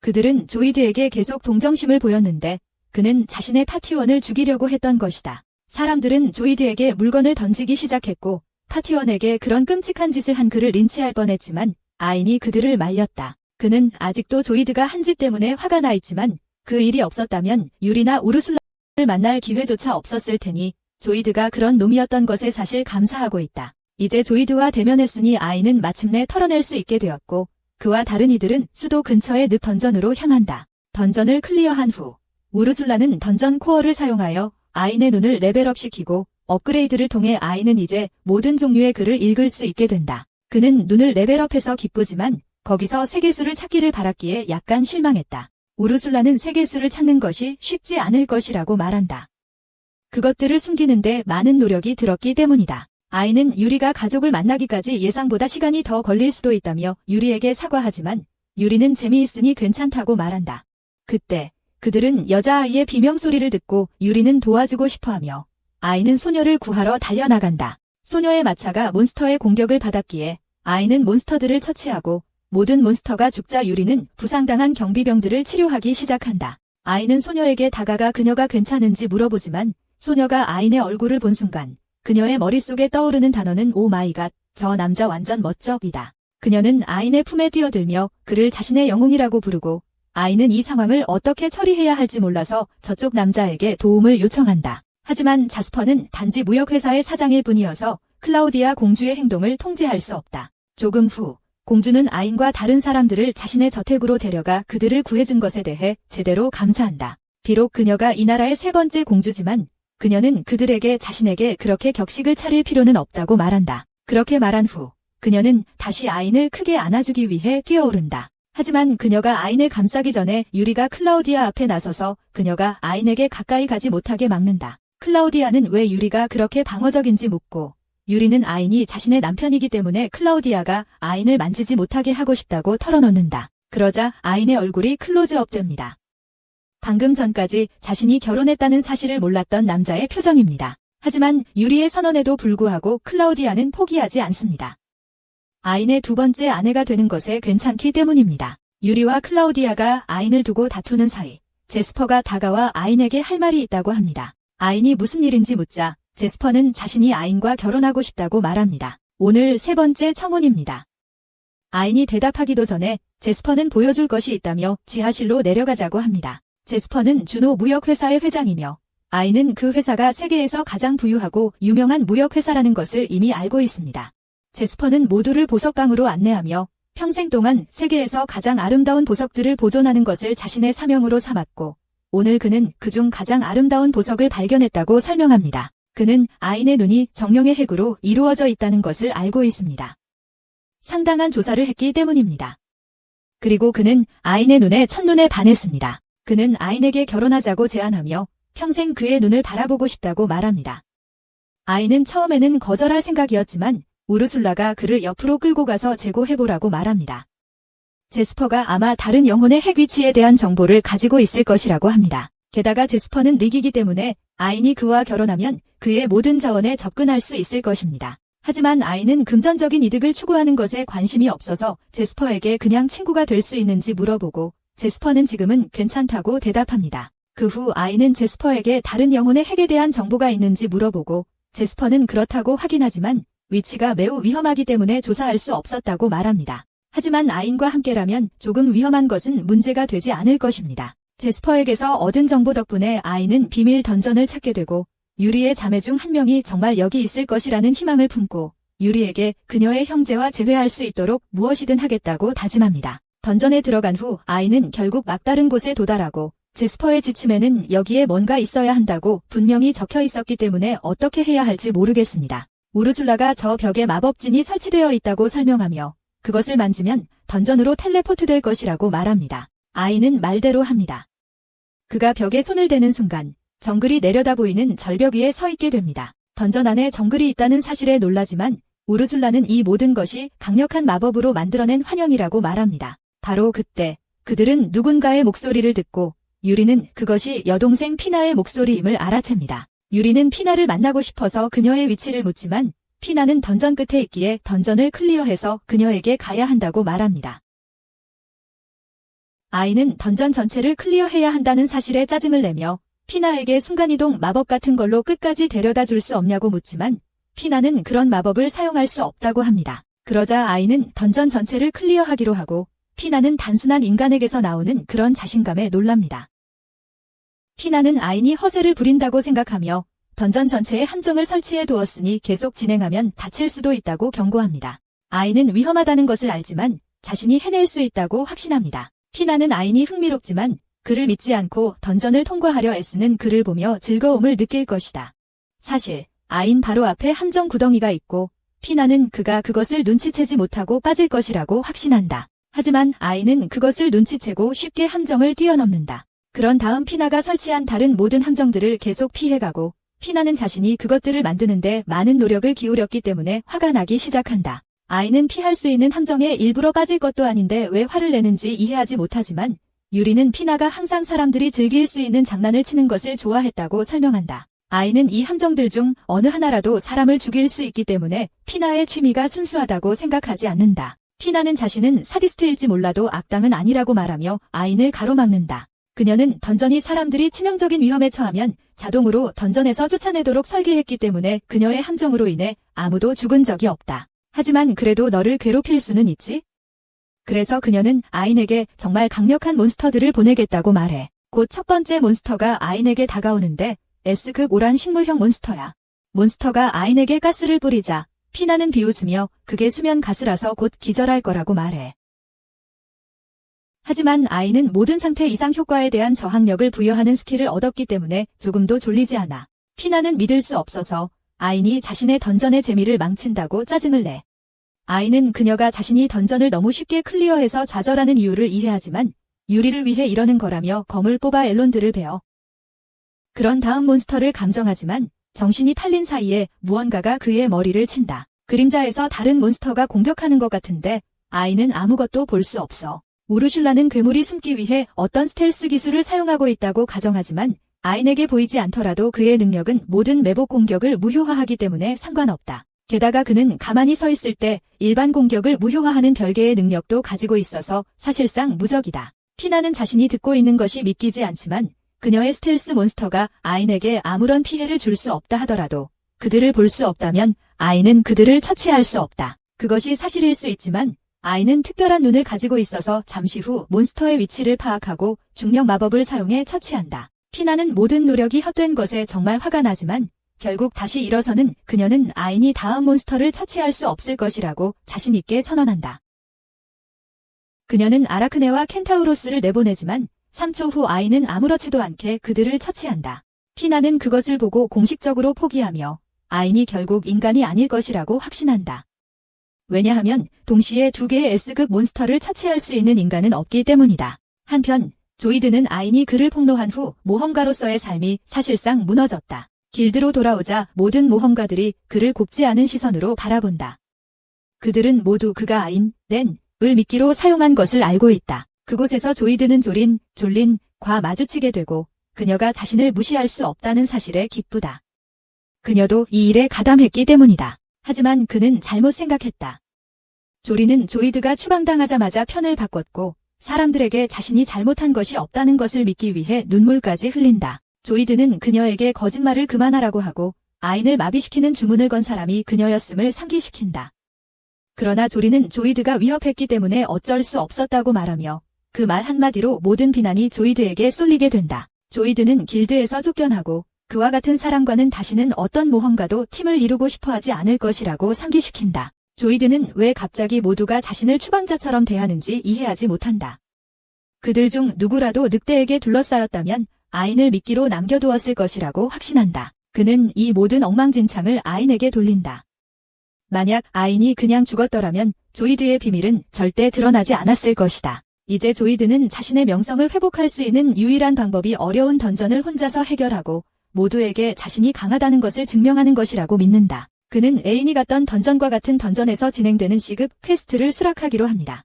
그들은 조이드에게 계속 동정심을 보였는데 그는 자신의 파티원을 죽이려고 했던 것이다. 사람들은 조이드에게 물건을 던지기 시작했고 파티원에게 그런 끔찍한 짓을 한 그를 린치할 뻔했지만 아인이 그들을 말렸다. 그는 아직도 조이드가 한 짓 때문에 화가 나 있지만 그 일이 없었다면 유리나 우르술라를 만날 기회조차 없었을 테니 조이드가 그런 놈이었던 것에 사실 감사하고 있다. 이제 조이드와 대면했으니 아인은 마침내 털어낼 수 있게 되었고 그와 다른 이들은 수도 근처의 늪 던전으로 향한다. 던전을 클리어한 후 우르술라는 던전 코어를 사용하여 아인의 눈을 레벨업시키고 업그레이드를 통해 아인은 이제 모든 종류의 글을 읽을 수 있게 된다. 그는 눈을 레벨업해서 기쁘지만 거기서 세계수를 찾기를 바랐기에 약간 실망했다. 우르술라는 세계수를 찾는 것이 쉽지 않을 것이라고 말한다. 그것들을 숨기는데 많은 노력이 들었기 때문이다. 아인은 유리가 가족을 만나기까지 예상보다 시간이 더 걸릴 수도 있다며 유리에게 사과하지만 유리는 재미있으니 괜찮다고 말한다. 그때 그들은 여자아이의 비명소리를 듣고 유리는 도와주고 싶어하며 아이는 소녀를 구하러 달려나간다. 소녀의 마차가 몬스터의 공격을 받았기에 아이는 몬스터들을 처치하고 모든 몬스터가 죽자 유리는 부상당한 경비병들을 치료하기 시작한다. 아이는 소녀에게 다가가 그녀가 괜찮은지 물어보지만 소녀가 아인의 얼굴을 본 순간 그녀의 머릿속에 떠오르는 단어는 오 마이 갓, 저 남자 완전 멋져이다. 그녀는 아인의 품에 뛰어들며 그를 자신의 영웅이라고 부르고 아인은 이 상황을 어떻게 처리해야 할지 몰라서 저쪽 남자에게 도움을 요청한다. 하지만 자스퍼는 단지 무역회사의 사장일 뿐이어서 클라우디아 공주의 행동을 통제할 수 없다. 조금 후 공주는 아인과 다른 사람들을 자신의 저택으로 데려가 그들을 구해준 것에 대해 제대로 감사한다. 비록 그녀가 이 나라의 세 번째 공주지만 그녀는 그들에게 자신에게 그렇게 격식을 차릴 필요는 없다고 말한다. 그렇게 말한 후 그녀는 다시 아인을 크게 안아주기 위해 뛰어오른다. 하지만 그녀가 아인을 감싸기 전에 유리가 클라우디아 앞에 나서서 그녀가 아인에게 가까이 가지 못하게 막는다. 클라우디아는 왜 유리가 그렇게 방어적인지 묻고 유리는 아인이 자신의 남편이기 때문에 클라우디아가 아인을 만지지 못하게 하고 싶다고 털어놓는다. 그러자 아인의 얼굴이 클로즈업됩니다. 방금 전까지 자신이 결혼했다는 사실을 몰랐던 남자의 표정입니다. 하지만 유리의 선언에도 불구하고 클라우디아는 포기하지 않습니다. 아인의 두 번째 아내가 되는 것에 괜찮기 때문입니다. 유리와 클라우디아가 아인을 두고 다투는 사이 제스퍼가 다가와 아인에게 할 말이 있다고 합니다. 아인이 무슨 일인지 묻자 제스퍼는 자신이 아인과 결혼하고 싶다고 말합니다. 오늘 세 번째 청혼입니다. 아인이 대답하기도 전에 제스퍼는 보여줄 것이 있다며 지하실로 내려가자고 합니다. 제스퍼는 주노 무역회사의 회장이며 아인은 그 회사가 세계에서 가장 부유하고 유명한 무역회사라는 것을 이미 알고 있습니다. 제스퍼는 모두를 보석방으로 안내하며 평생 동안 세계에서 가장 아름다운 보석들을 보존하는 것을 자신의 사명으로 삼았고 오늘 그는 그중 가장 아름다운 보석을 발견했다고 설명합니다. 그는 아인의 눈이 정령의 핵으로 이루어져 있다는 것을 알고 있습니다. 상당한 조사를 했기 때문입니다. 그리고 그는 아인의 눈에 첫눈에 반했습니다. 그는 아인에게 결혼하자고 제안하며 평생 그의 눈을 바라보고 싶다고 말합니다. 아인은 처음에는 거절할 생각이었지만 우르술라가 그를 옆으로 끌고 가서 재고해보라고 말합니다. 제스퍼가 아마 다른 영혼의 핵 위치에 대한 정보를 가지고 있을 것이라고 합니다. 게다가 제스퍼는 릭이기 때문에 아인이 그와 결혼하면 그의 모든 자원에 접근할 수 있을 것입니다. 하지만 아인은 금전적인 이득을 추구하는 것에 관심이 없어서 제스퍼에게 그냥 친구가 될 수 있는지 물어보고 제스퍼는 지금은 괜찮다고 대답합니다. 그 후 아인은 제스퍼에게 다른 영혼의 핵에 대한 정보가 있는지 물어보고 제스퍼는 그렇다고 확인하지만 위치가 매우 위험하기 때문에 조사할 수 없었다고 말합니다. 하지만 아인과 함께라면 조금 위험한 것은 문제가 되지 않을 것입니다. 제스퍼에게서 얻은 정보 덕분에 아인은 비밀 던전을 찾게 되고 유리의 자매 중 한 명이 정말 여기 있을 것이라는 희망을 품고 유리에게 그녀의 형제와 재회할 수 있도록 무엇이든 하겠다고 다짐합니다. 던전에 들어간 후 아인은 결국 막다른 곳에 도달하고 제스퍼의 지침에는 여기에 뭔가 있어야 한다고 분명히 적혀 있었기 때문에 어떻게 해야 할지 모르겠습니다. 우르술라가 저 벽에 마법진이 설치되어 있다고 설명하며 그것을 만지면 던전으로 텔레포트 될 것이라고 말합니다. 아인은 말대로 합니다. 그가 벽에 손을 대는 순간 정글이 내려다 보이는 절벽 위에 서 있게 됩니다. 던전 안에 정글이 있다는 사실에 놀라지만 우르술라는 이 모든 것이 강력한 마법으로 만들어낸 환영이라고 말합니다. 바로 그때 그들은 누군가의 목소리를 듣고 유리는 그것이 여동생 피나의 목소리임을 알아챕니다. 유리는 피나를 만나고 싶어서 그녀의 위치를 묻지만 피나는 던전 끝에 있기에 던전을 클리어해서 그녀에게 가야 한다고 말합니다. 아이는 던전 전체를 클리어해야 한다는 사실에 짜증을 내며 피나에게 순간이동 마법 같은 걸로 끝까지 데려다 줄 수 없냐고 묻지만 피나는 그런 마법을 사용할 수 없다고 합니다. 그러자 아이는 던전 전체를 클리어하기로 하고 피나는 단순한 인간에게서 나오는 그런 자신감에 놀랍니다. 피나는 아인이 허세를 부린다고 생각하며 던전 전체에 함정을 설치해 두었으니 계속 진행하면 다칠 수도 있다고 경고합니다. 아인은 위험하다는 것을 알지만 자신이 해낼 수 있다고 확신합니다. 피나는 아인이 흥미롭지만 그를 믿지 않고 던전을 통과하려 애쓰는 그를 보며 즐거움을 느낄 것이다. 사실 아인 바로 앞에 함정 구덩이가 있고 피나는 그가 그것을 눈치채지 못하고 빠질 것이라고 확신한다. 하지만 아인은 그것을 눈치채고 쉽게 함정을 뛰어넘는다. 그런 다음 피나가 설치한 다른 모든 함정들을 계속 피해가고 피나는 자신이 그것들을 만드는데 많은 노력을 기울였기 때문에 화가 나기 시작한다. 아인은 피할 수 있는 함정에 일부러 빠질 것도 아닌데 왜 화를 내는지 이해하지 못하지만 유리는 피나가 항상 사람들이 즐길 수 있는 장난을 치는 것을 좋아했다고 설명한다. 아인은 이 함정들 중 어느 하나라도 사람을 죽일 수 있기 때문에 피나의 취미가 순수하다고 생각하지 않는다. 피나는 자신은 사디스트일지 몰라도 악당은 아니라고 말하며 아인을 가로막는다. 그녀는 던전이 사람들이 치명적인 위험에 처하면 자동으로 던전에서 쫓아내도록 설계했기 때문에 그녀의 함정으로 인해 아무도 죽은 적이 없다. 하지만 그래도 너를 괴롭힐 수는 있지? 그래서 그녀는 아인에게 정말 강력한 몬스터들을 보내겠다고 말해. 곧 첫 번째 몬스터가 아인에게 다가오는데 S급 오란 식물형 몬스터야. 몬스터가 아인에게 가스를 뿌리자 피나는 비웃으며 그게 수면 가스라서 곧 기절할 거라고 말해. 하지만 아인은 모든 상태 이상 효과에 대한 저항력을 부여하는 스킬을 얻었기 때문에 조금도 졸리지 않아. 피나는 믿을 수 없어서 아인이 자신의 던전의 재미를 망친다고 짜증을 내. 아인은 그녀가 자신이 던전을 너무 쉽게 클리어해서 좌절하는 이유를 이해하지만 유리를 위해 이러는 거라며 검을 뽑아 엘론드를 베어. 그런 다음 몬스터를 감정하지만 정신이 팔린 사이에 무언가가 그의 머리를 친다. 그림자에서 다른 몬스터가 공격하는 것 같은데 아인은 아무것도 볼 수 없어. 우르슐라는 괴물이 숨기 위해 어떤 스텔스 기술을 사용하고 있다고 가정하지만 아인에게 보이지 않더라도 그의 능력은 모든 매복 공격을 무효화하기 때문에 상관없다. 게다가 그는 가만히 서 있을 때 일반 공격을 무효화하는 별개의 능력도 가지고 있어서 사실상 무적이다. 피나는 자신이 듣고 있는 것이 믿기지 않지만 그녀의 스텔스 몬스터가 아인에게 아무런 피해를 줄 수 없다 하더라도 그들을 볼 수 없다면 아인은 그들을 처치할 수 없다. 그것이 사실일 수 있지만 아인은 특별한 눈을 가지고 있어서 잠시 후 몬스터의 위치를 파악하고 중력 마법을 사용해 처치한다. 피나는 모든 노력이 헛된 것에 정말 화가 나지만 결국 다시 일어서는 그녀는 아인이 다음 몬스터를 처치할 수 없을 것이라고 자신 있게 선언한다. 그녀는 아라크네와 켄타우로스를 내보내지만 3초 후 아인은 아무렇지도 않게 그들을 처치한다. 피나는 그것을 보고 공식적으로 포기하며 아인이 결국 인간이 아닐 것이라고 확신한다. 왜냐하면 동시에 두 개의 S급 몬스터를 처치할 수 있는 인간은 없기 때문이다. 한편 조이드는 아인이 그를 폭로한 후 모험가로서의 삶이 사실상 무너졌다. 길드로 돌아오자 모든 모험가들이 그를 곱지 않은 시선으로 바라본다. 그들은 모두 그가 아인, 렌을 미끼로 사용한 것을 알고 있다. 그곳에서 조이드는 졸린과 마주치게 되고 그녀가 자신을 무시할 수 없다는 사실에 기쁘다. 그녀도 이 일에 가담했기 때문이다. 하지만 그는 잘못 생각했다. 조린은 조이드가 추방당하자마자 편을 바꿨고 사람들에게 자신이 잘못한 것이 없다는 것을 믿기 위해 눈물까지 흘린다. 조이드는 그녀에게 거짓말을 그만하라고 하고 아인을 마비시키는 주문을 건 사람이 그녀였음을 상기시킨다. 그러나 조린은 조이드가 위협했기 때문에 어쩔 수 없었다고 말하며 그 말 한마디로 모든 비난이 조이드에게 쏠리게 된다. 조이드는 길드에서 쫓겨나고 그와 같은 사람과는 다시는 어떤 모험가도 팀을 이루고 싶어하지 않을 것이라고 상기시킨다. 조이드는 왜 갑자기 모두가 자신을 추방자처럼 대하는지 이해하지 못한다. 그들 중 누구라도 늑대에게 둘러싸였다면 아인을 미끼로 남겨두었을 것이라고 확신한다. 그는 이 모든 엉망진창을 아인에게 돌린다. 만약 아인이 그냥 죽었더라면 조이드의 비밀은 절대 드러나지 않았을 것이다. 이제 조이드는 자신의 명성을 회복할 수 있는 유일한 방법이 어려운 던전을 혼자서 해결하고 모두에게 자신이 강하다는 것을 증명하는 것이라고 믿는다. 그는 애인이 갔던 던전과 같은 던전에서 진행되는 C급 퀘스트를 수락하기로 합니다.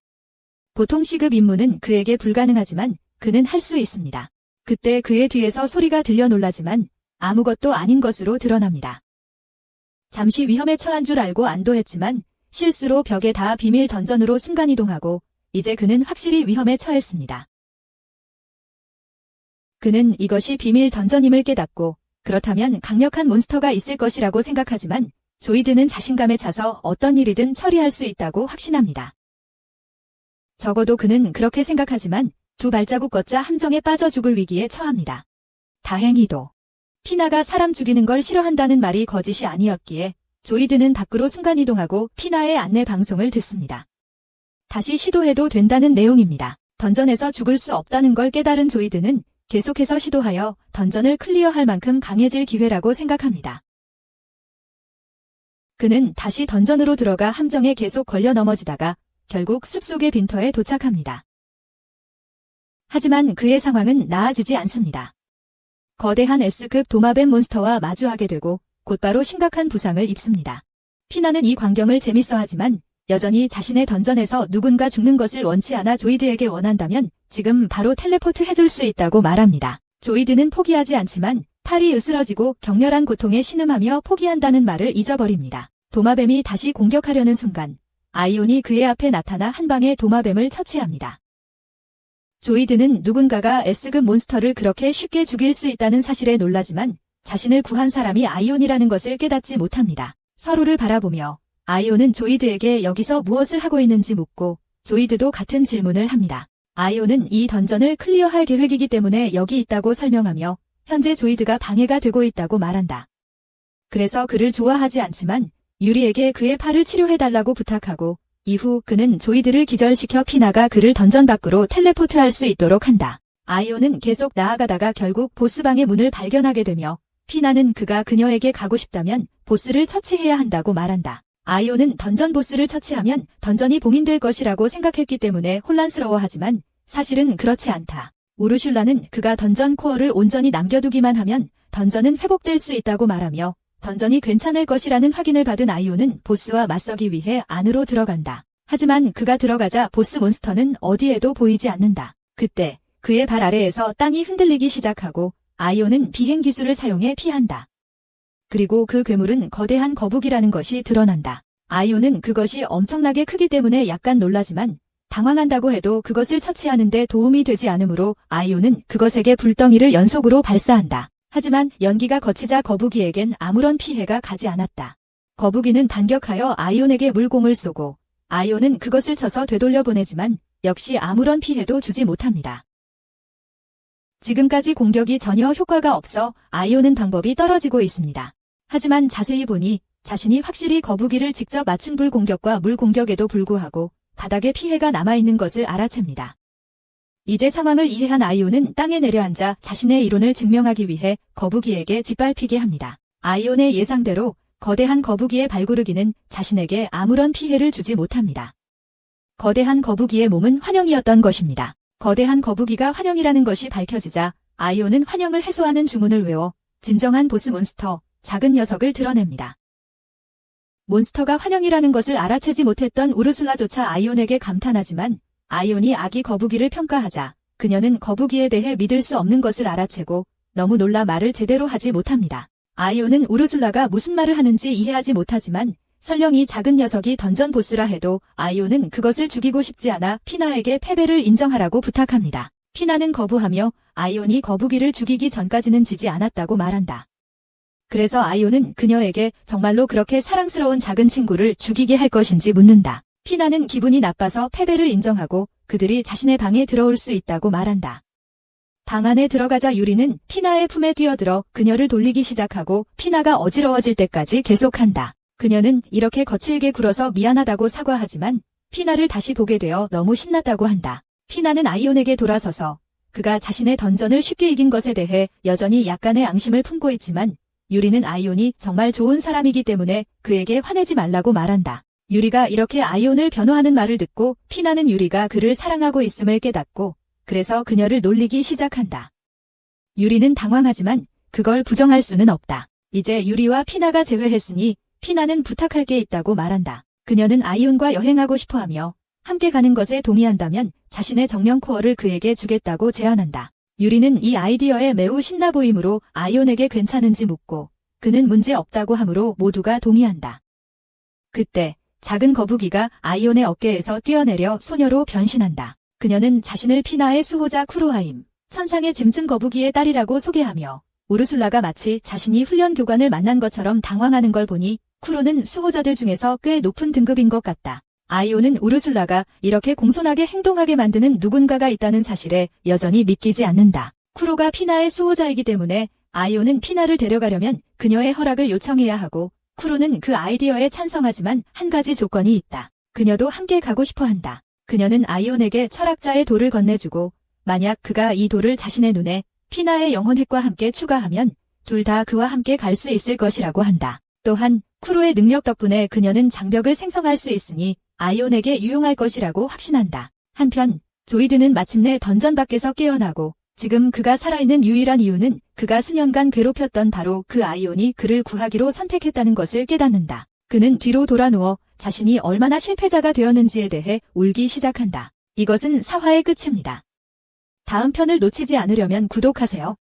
보통 C급 임무는 그에게 불가능하지만 그는 할 수 있습니다. 그때 그의 뒤에서 소리가 들려 놀라지만 아무것도 아닌 것으로 드러납니다. 잠시 위험에 처한 줄 알고 안도했지만 실수로 벽에 닿아 비밀 던전으로 순간이동하고 이제 그는 확실히 위험에 처했습니다. 그는 이것이 비밀 던전임을 깨닫고 그렇다면 강력한 몬스터가 있을 것이라고 생각하지만 조이드는 자신감에 차서 어떤 일이든 처리할 수 있다고 확신합니다. 적어도 그는 그렇게 생각하지만 두 발자국 걷자 함정에 빠져 죽을 위기에 처합니다. 다행히도 피나가 사람 죽이는 걸 싫어한다는 말이 거짓이 아니었기에 조이드는 밖으로 순간이동하고 피나의 안내 방송을 듣습니다. 다시 시도해도 된다는 내용입니다. 던전에서 죽을 수 없다는 걸 깨달은 조이드는 계속해서 시도하여 던전을 클리어할 만큼 강해질 기회라고 생각합니다. 그는 다시 던전으로 들어가 함정에 계속 걸려 넘어지다가 결국 숲속의 빈터에 도착합니다. 하지만 그의 상황은 나아지지 않습니다. 거대한 S급 도마뱀 몬스터와 마주하게 되고 곧바로 심각한 부상을 입습니다. 피나는 이 광경을 재밌어하지만 여전히 자신의 던전에서 누군가 죽는 것을 원치 않아 조이드에게 원한다면 지금 바로 텔레포트 해줄 수 있다고 말합니다. 조이드는 포기하지 않지만 팔이 으스러지고 격렬한 고통에 신음하며 포기한다는 말을 잊어버립니다. 도마뱀이 다시 공격하려는 순간 아이온이 그의 앞에 나타나 한 방에 도마뱀을 처치합니다. 조이드는 누군가가 S급 몬스터를 그렇게 쉽게 죽일 수 있다는 사실에 놀라지만 자신을 구한 사람이 아이온이라는 것을 깨닫지 못합니다. 서로를 바라보며 아이온은 조이드에게 여기서 무엇을 하고 있는지 묻고 조이드도 같은 질문을 합니다. 아이온은 이 던전을 클리어할 계획이기 때문에 여기 있다고 설명하며 현재 조이드가 방해가 되고 있다고 말한다. 그래서 그를 좋아하지 않지만 유리에게 그의 팔을 치료해달라고 부탁하고 이후 그는 조이드를 기절시켜 피나가 그를 던전 밖으로 텔레포트할 수 있도록 한다. 아이온은 계속 나아가다가 결국 보스방의 문을 발견하게 되며 피나는 그가 그녀에게 가고 싶다면 보스를 처치해야 한다고 말한다. 아이오는 던전 보스를 처치하면 던전이 봉인될 것이라고 생각했기 때문에 혼란스러워하지만 사실은 그렇지 않다. 우르슐라는 그가 던전 코어를 온전히 남겨두기만 하면 던전은 회복될 수 있다고 말하며 던전이 괜찮을 것이라는 확인을 받은 아이오는 보스와 맞서기 위해 안으로 들어간다. 하지만 그가 들어가자 보스 몬스터는 어디에도 보이지 않는다. 그때 그의 발 아래에서 땅이 흔들리기 시작하고 아이오는 비행 기술을 사용해 피한다. 그리고 그 괴물은 거대한 거북이라는 것이 드러난다. 아이오는 그것이 엄청나게 크기 때문에 약간 놀라지만 당황한다고 해도 그것을 처치하는 데 도움이 되지 않으므로 아이오는 그것에게 불덩이를 연속으로 발사한다. 하지만 연기가 거치자 거북이에겐 아무런 피해가 가지 않았다. 거북이는 반격하여 아이온에게 물공을 쏘고 아이온은 그것을 쳐서 되돌려 보내지만 역시 아무런 피해도 주지 못합니다. 지금까지 공격이 전혀 효과가 없어 아이오는 방법이 떨어지고 있습니다. 하지만 자세히 보니 자신이 확실히 거북이를 직접 맞춘 불 공격과 물 공격에도 불구하고 바닥에 피해가 남아있는 것을 알아챕니다. 이제 상황을 이해한 아이온은 땅에 내려앉아 자신의 이론을 증명하기 위해 거북이에게 짓밟히게 합니다. 아이온의 예상대로 거대한 거북이의 발구르기는 자신에게 아무런 피해를 주지 못합니다. 거대한 거북이의 몸은 환영이었던 것입니다. 거대한 거북이가 환영이라는 것이 밝혀지자 아이온은 환영을 해소하는 주문을 외워 진정한 보스 몬스터, 작은 녀석을 드러냅니다. 몬스터가 환영이라는 것을 알아채지 못했던 우르술라조차 아이온에게 감탄하지만 아이온이 아기 거북이를 평가하자 그녀는 거북이에 대해 믿을 수 없는 것을 알아채고 너무 놀라 말을 제대로 하지 못합니다. 아이온은 우르술라가 무슨 말을 하는지 이해하지 못하지만 설령 이 작은 녀석이 던전 보스라 해도 아이온은 그것을 죽이고 싶지 않아 피나에게 패배를 인정하라고 부탁합니다. 피나는 거부하며 아이온이 거북이를 죽이기 전까지는 지지 않았다고 말한다. 그래서 아이온은 그녀에게 정말로 그렇게 사랑스러운 작은 친구를 죽이게 할 것인지 묻는다. 피나는 기분이 나빠서 패배를 인정하고 그들이 자신의 방에 들어올 수 있다고 말한다. 방 안에 들어가자 유리는 피나의 품에 뛰어들어 그녀를 돌리기 시작하고 피나가 어지러워질 때까지 계속한다. 그녀는 이렇게 거칠게 굴어서 미안하다고 사과하지만 피나를 다시 보게 되어 너무 신났다고 한다. 피나는 아이온에게 돌아서서 그가 자신의 던전을 쉽게 이긴 것에 대해 여전히 약간의 앙심을 품고 있지만 유리는 아이온이 정말 좋은 사람이기 때문에 그에게 화내지 말라고 말한다. 유리가 이렇게 아이온을 변호하는 말을 듣고 피나는 유리가 그를 사랑하고 있음을 깨닫고 그래서 그녀를 놀리기 시작한다. 유리는 당황하지만 그걸 부정할 수는 없다. 이제 유리와 피나가 재회했으니 피나는 부탁할 게 있다고 말한다. 그녀는 아이온과 여행하고 싶어하며 함께 가는 것에 동의한다면 자신의 정령 코어를 그에게 주겠다고 제안한다. 유리는 이 아이디어에 매우 신나 보이므로 아이온에게 괜찮은지 묻고 그는 문제 없다고 하므로 모두가 동의한다. 그때 작은 거북이가 아이온의 어깨에서 뛰어내려 소녀로 변신한다. 그녀는 자신을 피나의 수호자 쿠로하임, 천상의 짐승 거북이의 딸이라고 소개하며 우르술라가 마치 자신이 훈련 교관을 만난 것처럼 당황하는 걸 보니 쿠로는 수호자들 중에서 꽤 높은 등급인 것 같다. 아이온은 우르술라가 이렇게 공손하게 행동하게 만드는 누군가가 있다는 사실에 여전히 믿기지 않는다. 쿠로가 피나의 수호자이기 때문에 아이온은 피나를 데려가려면 그녀의 허락을 요청해야 하고 쿠로는 그 아이디어에 찬성하지만 한 가지 조건이 있다. 그녀도 함께 가고 싶어 한다. 그녀는 아이온에게 철학자의 돌을 건네주고 만약 그가 이 돌을 자신의 눈에 피나의 영혼핵과 함께 추가하면 둘 다 그와 함께 갈 수 있을 것이라고 한다. 또한 쿠로의 능력 덕분에 그녀는 장벽을 생성할 수 있으니 아이온에게 유용할 것이라고 확신한다. 한편 조이드는 마침내 던전 밖에서 깨어나고 지금 그가 살아있는 유일한 이유는 그가 수년간 괴롭혔던 바로 그 아이온이 그를 구하기로 선택했다는 것을 깨닫는다. 그는 뒤로 돌아 누워 자신이 얼마나 실패자가 되었는지에 대해 울기 시작한다. 이것은 사화의 끝입니다. 다음 편을 놓치지 않으려면 구독하세요.